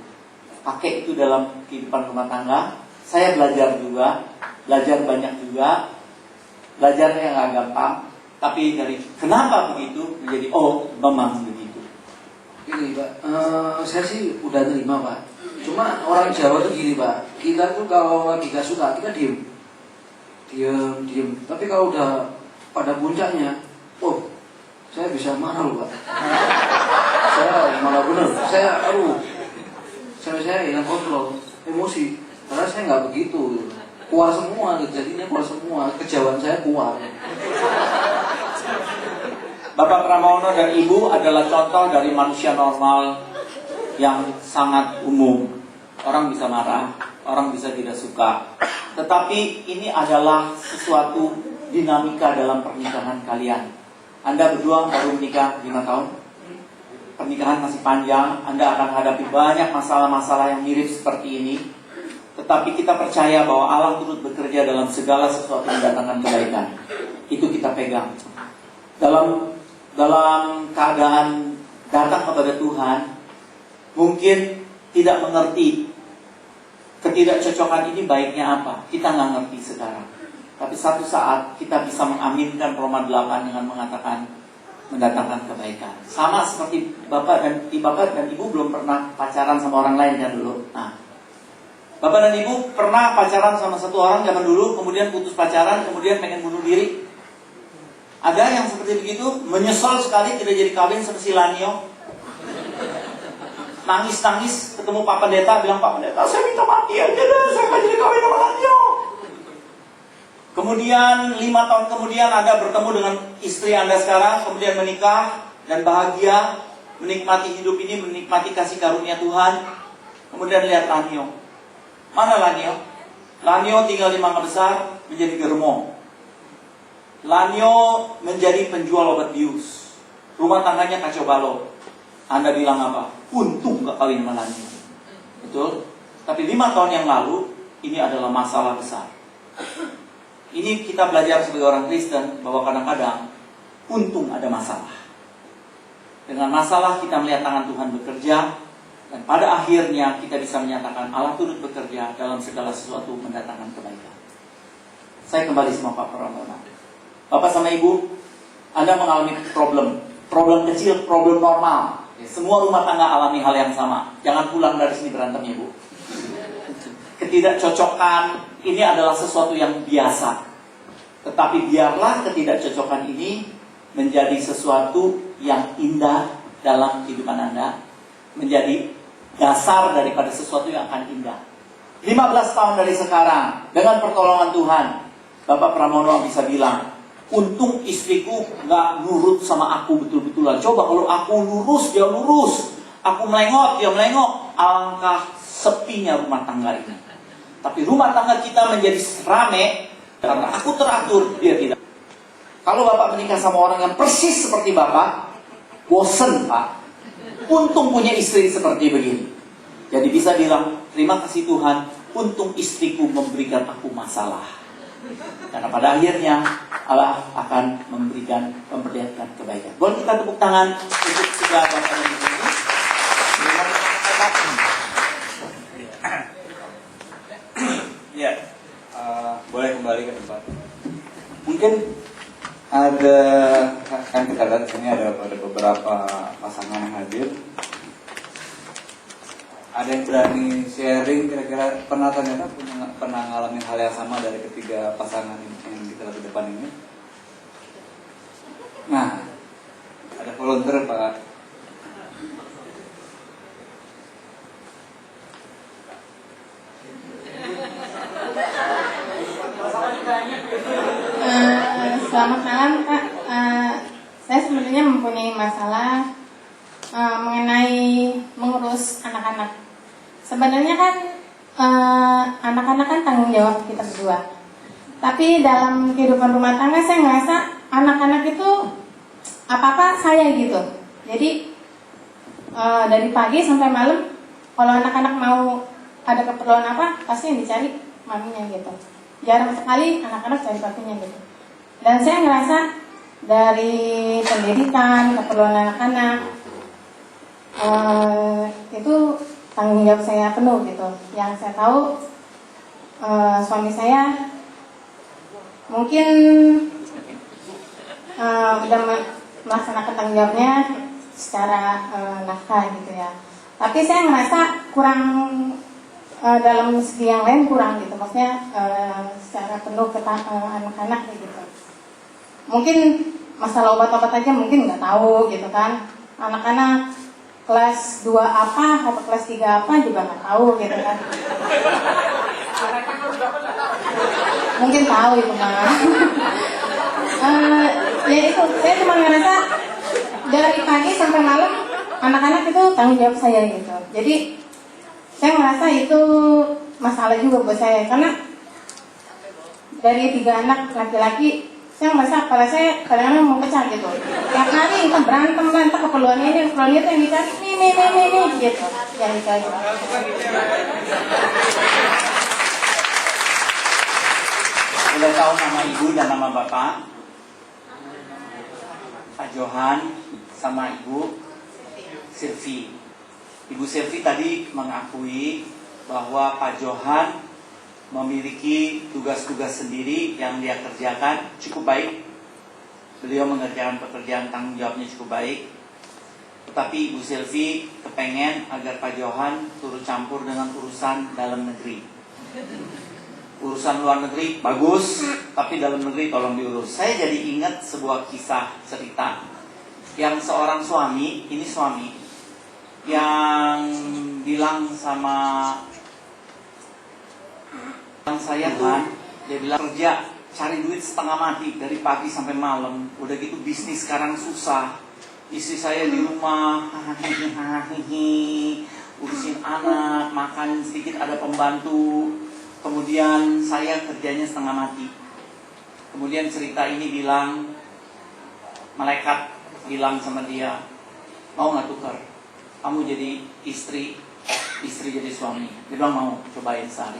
Pakai itu dalam kehidupan rumah tangga. Saya belajar juga, belajar banyak juga. Belajarnya yang gak gampang. Tapi dari kenapa begitu menjadi memang begitu. Gini Pak, saya sih udah terima Pak. Cuma orang Jawa tuh gini Pak, kita tuh kalau lagi gak suka kita diem. Tapi kalau udah pada puncaknya, saya bisa marah loh Pak. Saya malah bener, saya hilang kontrol, emosi. Karena saya nggak begitu, keluar semua, jadinya keluar semua, kejauhan saya keluar. Bapak Pramono dan Ibu adalah contoh dari manusia normal yang sangat umum. Orang bisa marah, orang bisa tidak suka. Tetapi ini adalah sesuatu dinamika dalam pernikahan kalian. Anda berdua baru menikah 5 tahun. Pernikahan masih panjang. Anda akan hadapi banyak masalah-masalah yang mirip seperti ini. Tetapi kita percaya bahwa Allah turut bekerja dalam segala sesuatu yang mendatangkan kebaikan. Itu kita pegang. Dalam keadaan datang kepada Tuhan, mungkin tidak mengerti ketidakcocokan ini baiknya apa. Kita nggak ngerti sekarang. Tapi satu saat kita bisa mengaminkan Roma 8 dengan mengatakan mendatangkan kebaikan. Sama seperti Bapak dan Ibu belum pernah pacaran sama orang lain kan dulu. Nah, Bapak dan Ibu pernah pacaran sama satu orang zaman dulu, kemudian putus pacaran, kemudian pengen bunuh diri. Ada yang seperti begitu, menyesal sekali tidak jadi kawin seperti Lanio. Nangis-nangis ketemu Pak Pendeta, bilang, Pak Pendeta, saya minta mati aja deh, saya nggak jadi kawin sama Lanio. Kemudian 5 tahun kemudian Anda bertemu dengan istri Anda sekarang, kemudian menikah dan bahagia, menikmati hidup ini, menikmati kasih karunia Tuhan. Kemudian lihat Lanio. Mana Lanio? Lanio tinggal di Mangga Besar, menjadi germo. Lanio menjadi penjual obat bius. Rumah tangganya kacau balau. Anda bilang apa? Untung gak kawin sama Lanio. Betul? Tapi 5 tahun yang lalu, ini adalah masalah besar. Ini kita belajar sebagai orang Kristen, bahwa kadang-kadang untung ada masalah. Dengan masalah kita melihat tangan Tuhan bekerja, dan pada akhirnya kita bisa menyatakan Allah turut bekerja dalam segala sesuatu mendatangkan kebaikan. Saya kembali sama Pak Pramono. Bapak sama Ibu, Anda mengalami problem kecil, problem normal. Semua rumah tangga alami hal yang sama. Jangan pulang dari sini berantem ya Bu. Ketidakcocokan ini adalah sesuatu yang biasa. Tetapi biarlah ketidakcocokan ini menjadi sesuatu yang indah dalam kehidupan Anda, menjadi dasar daripada sesuatu yang akan indah. 15 tahun dari sekarang, dengan pertolongan Tuhan, Bapak Pramono bisa bilang, untung istriku gak nurut sama aku betul-betulan. Coba kalau aku lurus, dia lurus. Aku melengok, dia melengok. Alangkah sepinya rumah tangga ini. Tapi rumah tangga kita menjadi rame karena aku teratur, dia tidak. Kalau Bapak menikah sama orang yang persis seperti Bapak, bosen Pak. Untung punya istri seperti begini. Jadi bisa bilang, terima kasih Tuhan, untung istriku memberikan aku masalah. Karena pada akhirnya Allah akan memperlihatkan kebaikan. Boleh kita tepuk tangan untuk segala Bapak dan Ibu ini. Ya, boleh kembali ke tempat. Mungkin ada, kan kita lihat di sini ada beberapa pasangan yang hadir. Ada yang berani sharing, kira-kira pernah ternyata pernah ngalamin hal yang sama dari ketiga pasangan yang kita lihat di depan ini. Nah, ada volunteer Pak. Selamat malam Kak. Saya sebenarnya mempunyai masalah mengenai mengurus anak-anak. Sebenarnya kan anak-anak kan tanggung jawab kita berdua. Tapi dalam kehidupan rumah tangga saya ngerasa anak-anak itu apa-apa saya gitu. Jadi dari pagi sampai malam, kalau anak-anak mau ada keperluan apa, pasti yang dicari maminya gitu. Jarang sekali anak-anak cari papinya gitu. Dan saya ngerasa dari pendidikan, keperluan anak-anak, itu tanggung jawab saya penuh gitu. Yang saya tahu suami saya mungkin udah melaksanakan tanggung jawabnya secara nafkah gitu ya. Tapi saya ngerasa kurang dalam segi yang lain kurang gitu. Maksudnya secara penuh ke anak-anak gitu. Mungkin masalah obat-obat aja mungkin nggak tahu gitu kan. Anak-anak kelas 2 apa atau kelas 3 apa juga nggak tahu gitu kan. Mungkin tahu itu mah. Ya itu, saya cuma ngerasa dari pagi sampai malam anak-anak itu tanggung jawab saya gitu. Jadi saya ngerasa itu masalah juga buat saya karena dari 3 anak laki-laki, saya merasa kepala saya kadang-kadang mau pecah gitu. Tiap hari kita berantem lah, entah keperluannya ini, keperluannya itu yang dicari nih gitu, yang dicari. Boleh tahu nama Ibu dan nama Bapak? Pak Johan sama Ibu Silvi. Ibu Silvi tadi mengakui bahwa Pak Johan memiliki tugas-tugas sendiri yang dia kerjakan cukup baik. Beliau mengerjakan pekerjaan tanggung jawabnya cukup baik. Tetapi Ibu Silvi kepengen agar Pak Johan turut campur dengan urusan dalam negeri. Urusan luar negeri bagus, tapi dalam negeri tolong diurus. Saya jadi ingat sebuah kisah cerita yang seorang suami, ini suami yang bilang sama saya kan, dia bilang kerja cari duit setengah mati dari pagi sampai malam, udah gitu bisnis sekarang susah, istri saya di rumah urusin anak, makan sedikit ada pembantu, kemudian saya kerjanya setengah mati. Kemudian cerita ini bilang, malaikat bilang sama dia, mau nggak tukar? Kamu jadi istri jadi suami. Dia bilang mau, cobain sehari.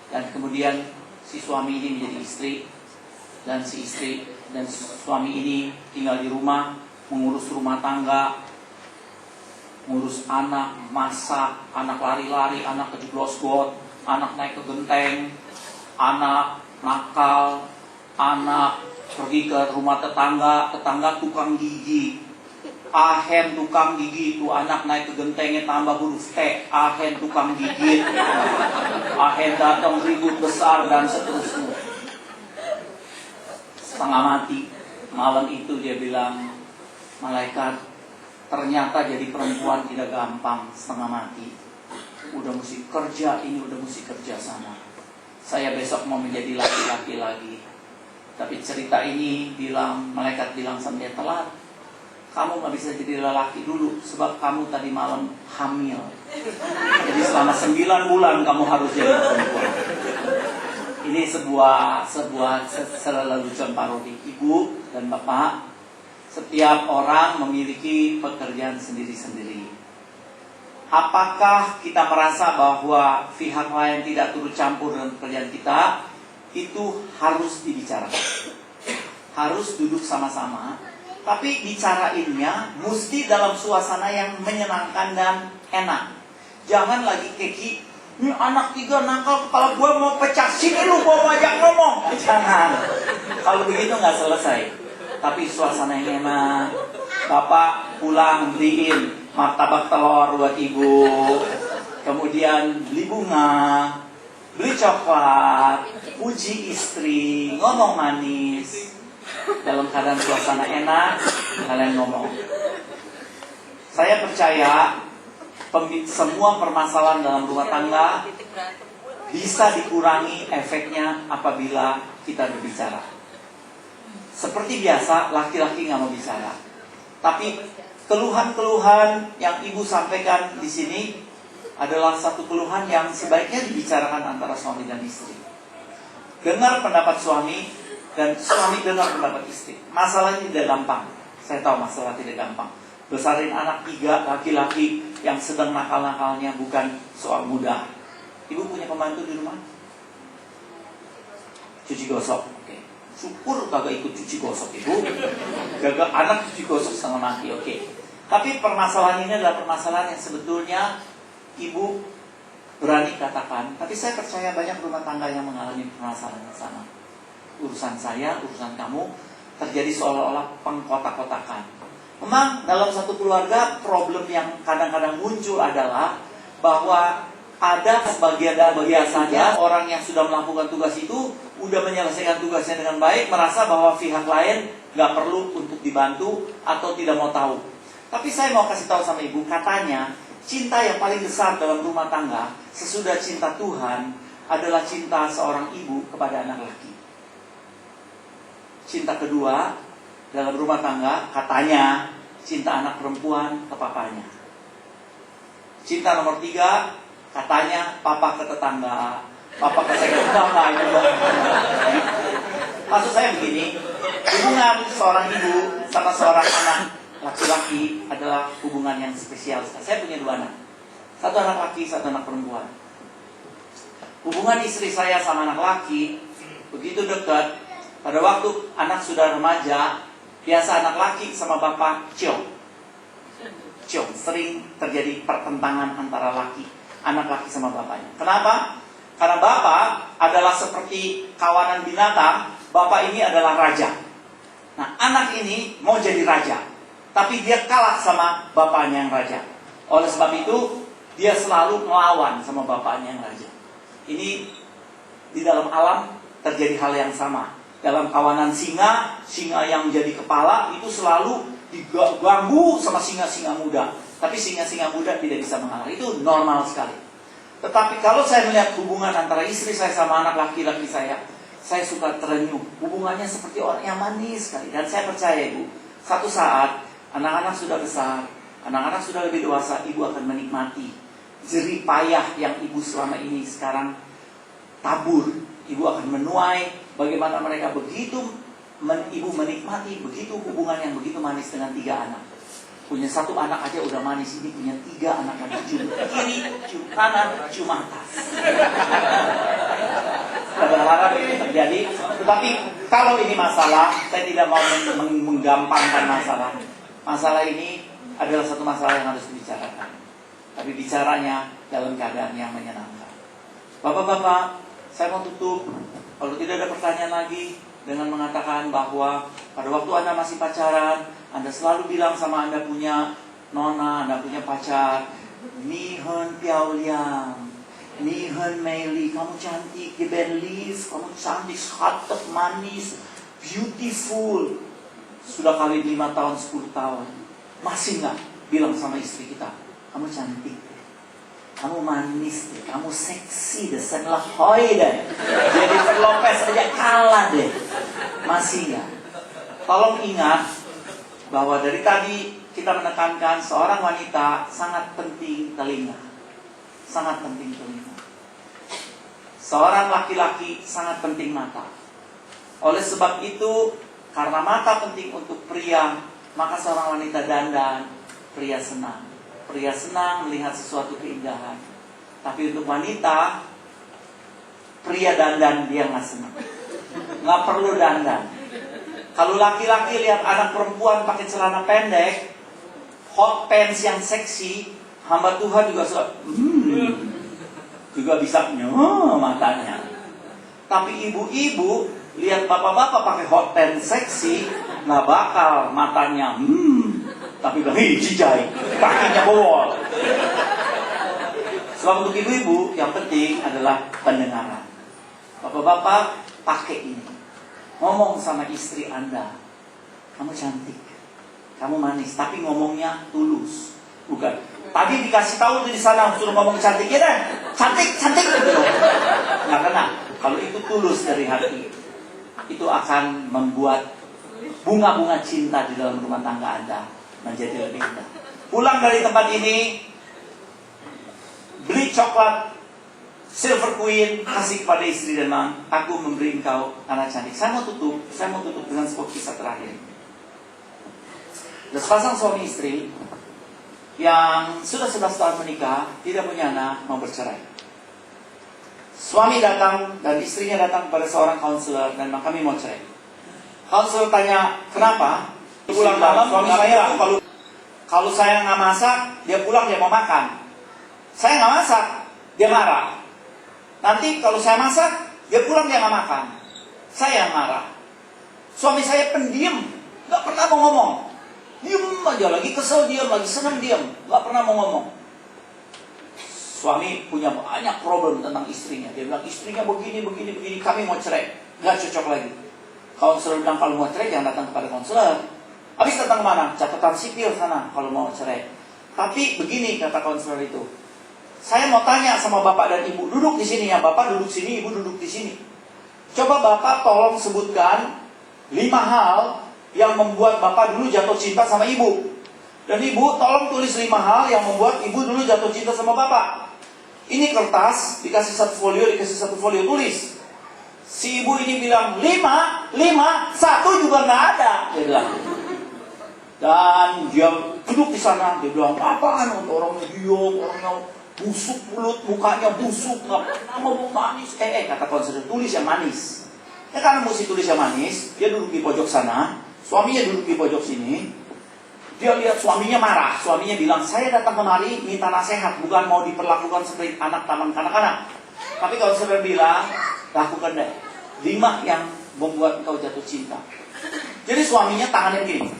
Dan kemudian si suami ini menjadi istri, dan si istri dan suami ini tinggal di rumah, mengurus rumah tangga, ngurus anak, masak, anak lari-lari, anak kejeblos got, anak naik ke genteng, anak nakal, anak pergi ke rumah tetangga tukang gigi, ahen tukang gigi, itu anak naik ke gentengnya tambah huruf T, ahen tukang gigit, ahen datang ribut besar dan seterusnya. Setengah mati, malam itu dia bilang, malaikat, ternyata jadi perempuan tidak gampang, setengah mati. Udah mesti kerja ini, udah mesti kerja sana. Saya besok mau menjadi laki-laki lagi. Tapi cerita ini bilang, malaikat bilang sama dia, telat. Kamu gak bisa jadi lelaki dulu, sebab kamu tadi malam hamil. Jadi selama 9 bulan kamu harus jadi perempuan. Ini sebuah lelucon parodi. Ibu dan bapak, setiap orang memiliki pekerjaan sendiri-sendiri. Apakah kita merasa bahwa pihak lain tidak turut campur dalam pekerjaan kita? Itu harus dibicarakan. Harus duduk sama-sama. Tapi bicarainnya mesti dalam suasana yang menyenangkan dan enak. Jangan lagi keki, ini anak 3 nakal, kepala gue mau pecah, sini lu gua mau ajak ngomong. Jangan. Kalau begitu gak selesai. Tapi suasana yang enak. Bapak pulang beliin martabak telur buat ibu, kemudian beli bunga, beli coklat, puji istri, ngomong manis. Dalam keadaan suasana enak, kalian ngomong. Saya percaya semua permasalahan dalam rumah tangga bisa dikurangi efeknya apabila kita berbicara. Seperti biasa, laki-laki nggak mau bicara. Tapi keluhan-keluhan yang ibu sampaikan di sini adalah satu keluhan yang sebaiknya dibicarakan antara suami dan istri. Dengar pendapat suami dan suami dengar pendapat istri. Masalah ini tidak gampang. Saya tahu masalah tidak gampang. Besarin anak 3 laki-laki yang sedang nakal-nakalnya bukan soal mudah. Ibu punya pembantu di rumah? Cuci gosok. Oke. Syukur kagak ikut cuci gosok ibu. Jaga anak cuci gosok setengah mati. Oke. Tapi permasalahan ini adalah permasalahan yang sebetulnya ibu berani katakan. Tapi saya percaya banyak rumah tangga yang mengalami permasalahan yang sama. Urusan saya, urusan kamu terjadi seolah-olah pengkotak-kotakan. Memang dalam satu keluarga problem yang kadang-kadang muncul adalah bahwa ada sebagian biasanya orang yang sudah melakukan tugas itu udah menyelesaikan tugasnya dengan baik, merasa bahwa pihak lain gak perlu untuk dibantu atau tidak mau tahu. Tapi saya mau kasih tahu sama ibu, katanya cinta yang paling besar dalam rumah tangga sesudah cinta Tuhan adalah cinta seorang ibu kepada anak laki. Cinta kedua dalam rumah tangga katanya cinta anak perempuan ke papanya. Cinta nomor 3 katanya papa ke tetangga, papa ke tetangga itu. Maksud saya begini, hubungan seorang ibu sama seorang anak laki-laki adalah hubungan yang spesial. Saya punya 2 anak, satu anak laki, satu anak perempuan. Hubungan istri saya sama anak laki begitu dekat. Pada waktu anak sudah remaja, biasa anak laki sama bapak ciong. Sering terjadi pertentangan antara anak laki sama bapaknya. Kenapa? Karena bapak adalah seperti kawanan binatang, bapak ini adalah raja. Nah, anak ini mau jadi raja, tapi dia kalah sama bapaknya yang raja. Oleh sebab itu, dia selalu melawan sama bapaknya yang raja. Ini di dalam alam terjadi hal yang sama. Dalam kawanan singa yang jadi kepala itu selalu diganggu sama singa-singa muda. Tapi singa-singa muda tidak bisa mengalah. Itu normal sekali. Tetapi kalau saya melihat hubungan antara istri saya sama anak laki-laki saya suka terenyuh. Hubungannya seperti orang yang manis sekali. Dan saya percaya Ibu, satu saat anak-anak sudah besar, anak-anak sudah lebih dewasa, Ibu akan menikmati jerih payah yang Ibu selama ini sekarang tabur. Ibu akan menuai bagaimana mereka begitu Ibu menikmati begitu hubungan yang begitu manis dengan 3 anak. Punya 1 anak aja udah manis, ini punya 3 anak lagi, cium kiri, cium kanan, cium atas. Saya berharap itu terjadi. Tetapi kalau ini masalah, saya tidak mau menggampangkan masalah. Masalah ini adalah satu masalah yang harus dibicarakan. Tapi bicaranya dalam keadaan yang menyenangkan. Bapak-bapak, saya mau tutup. Kalau tidak ada pertanyaan lagi, dengan mengatakan bahwa pada waktu Anda masih pacaran, Anda selalu bilang sama Anda punya nona, Anda punya pacar, Ni Hen Piao Liang, Ni Hen Mei Li, kamu cantik, Liv, kamu cantik, hot, manis, beautiful. Sudah kali 5 tahun, 10 tahun, masih nggak bilang sama istri kita, kamu cantik, kamu manis deh, kamu seksi deh, Senlah Hoi deh, Jennifer Lopez aja kalah deh. Masih ya? Tolong ingat bahwa dari tadi kita menekankan seorang wanita sangat penting telinga. Sangat penting telinga. Seorang laki-laki sangat penting mata. Oleh sebab itu, karena mata penting untuk pria, maka seorang wanita dandan, pria senang. Pria senang melihat sesuatu keindahan. Tapi untuk wanita, pria dandan dia nggak senang. Nggak perlu dandan. Kalau laki-laki lihat anak perempuan pakai celana pendek, hot pants yang seksi, hamba Tuhan juga suka, juga bisa matanya. Tapi ibu-ibu lihat bapak-bapak pakai hot pants seksi, nggak bakal matanya, tapi bilang, jijai, kakinya bowol. Sebab untuk ibu-ibu yang penting adalah pendengaran. Bapak-bapak pakai ini, ngomong sama istri Anda, kamu cantik, kamu manis, tapi ngomongnya tulus, bukan. Tadi dikasih tahu di sana suruh ngomong cantik ya deh, cantik, nggak kena. Kalau itu tulus dari hati, itu akan membuat bunga-bunga cinta di dalam rumah tangga Anda menjadi lebih indah. Pulang dari tempat ini, beli coklat Silver Queen, kasih kepada istri dan bilang, aku memberi engkau anak cantik. Saya mau tutup dengan sebuah kisah terakhir. Ada sepasang suami istri yang sudah 11 tahun menikah, tidak punya anak, mau bercerai. Suami datang dan istrinya datang kepada seorang konselor dan bilang, kami mau cerai. Konselor tanya, kenapa? Pulang malam, suami saya tuh kalau saya nggak masak, dia pulang dia mau makan. Saya nggak masak, dia marah. Nanti kalau saya masak, dia pulang dia nggak makan. Saya yang marah. Suami saya pendiam, nggak pernah mau ngomong. Diam aja, lagi kesel diam, lagi senang diam, nggak pernah mau ngomong. Suami punya banyak problem tentang istrinya. Dia bilang istrinya begini, kami mau cerai, nggak cocok lagi. Konselor bilang kalau mau cerai jangan datang kepada konselor. Habis datang kemana? Catatan sipil sana kalau mau cerai. Tapi begini kata konselor itu, saya mau tanya sama bapak dan ibu, duduk di sini ya, bapak duduk sini, ibu duduk di sini. Coba bapak tolong sebutkan 5 hal yang membuat bapak dulu jatuh cinta sama ibu. Dan ibu tolong tulis 5 hal yang membuat ibu dulu jatuh cinta sama bapak. Ini kertas, dikasih 1 folio, tulis. Si ibu ini bilang 5, 1 juga nggak ada. Dia bilang. Dan dia duduk di sana, dia bilang, apaan? Orangnya diam, orangnya busuk mulut, mukanya busuk, nggak pernah ngomong manis. Kata konselor, tulis yang manis. Ya karena mesti tulis yang manis, dia duduk di pojok sana, suaminya duduk di pojok sini. Dia lihat suaminya marah, suaminya bilang, saya datang kemari minta nasihat, bukan mau diperlakukan seperti anak taman kanak-kanak. Tapi konselor bilang, lakukan deh 5 yang membuat engkau jatuh cinta. Jadi suaminya tangannya begini.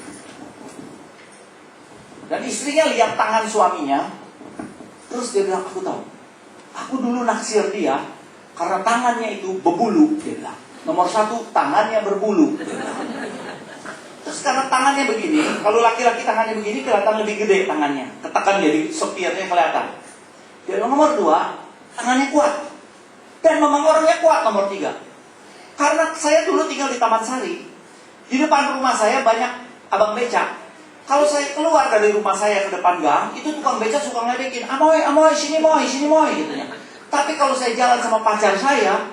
Dan istrinya lihat tangan suaminya. Terus dia bilang, aku tahu. Aku dulu naksir dia Karena tangannya itu berbulu, dia bilang. Nomor 1, tangannya berbulu. Terus karena tangannya begini, kalau laki-laki tangannya begini kelihatan lebih gede tangannya. Ketekan jadi setirnya kelihatan. Dia bilang, nomor 2, tangannya kuat. Dan memang orangnya kuat, nomor 3. Karena saya dulu tinggal di Taman Sari. Di depan rumah saya banyak abang becak. Kalau saya keluar dari rumah saya ke depan gang, itu tukang becak suka ngeledekin, amoy, sini moy, gitu ya. Tapi kalau saya jalan sama pacar saya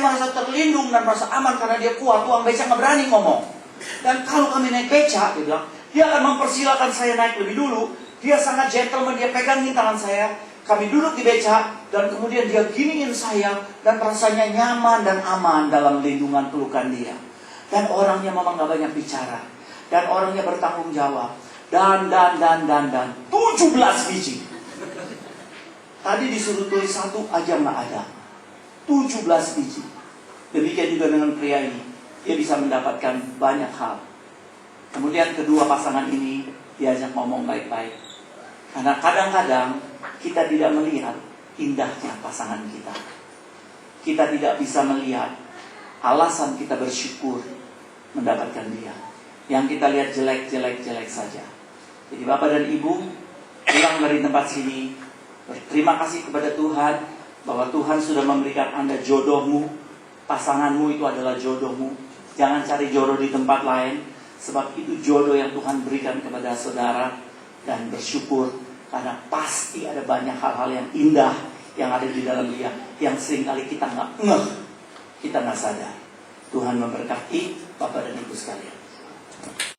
merasa terlindung dan merasa aman karena dia kuat, tukang becak nggak berani ngomong. Dan kalau kami naik becak, dia bilang, dia akan mempersilahkan saya naik lebih dulu. Dia sangat gentleman, dia pegangin tangan saya. Kami duduk di becak, dan kemudian dia giniin saya, dan rasanya nyaman dan aman dalam lindungan pelukan dia. Dan orangnya memang gak banyak bicara. Dan orangnya bertanggung jawab. Dan 17 biji. Tadi disuruh tulis 1 aja gak ada. 17 biji. Demikian juga dengan pria ini. Dia bisa mendapatkan banyak hal. Kemudian kedua pasangan ini diajak ngomong baik-baik. Karena kadang-kadang kita tidak melihat indahnya pasangan kita. Kita tidak bisa melihat alasan kita bersyukur mendapatkan dia. Yang kita lihat jelek saja. Jadi Bapak dan Ibu, pulang dari tempat sini, berterima kasih kepada Tuhan bahwa Tuhan sudah memberikan Anda jodohmu. Pasanganmu itu adalah jodohmu. Jangan cari jodoh di tempat lain, sebab itu jodoh yang Tuhan berikan kepada saudara. Dan bersyukur karena pasti ada banyak hal-hal yang indah yang ada di dalam dia, yang seringkali kita nggak ngeh, kita nggak sadar. Tuhan memberkati Bapak dan Ibu sekalian.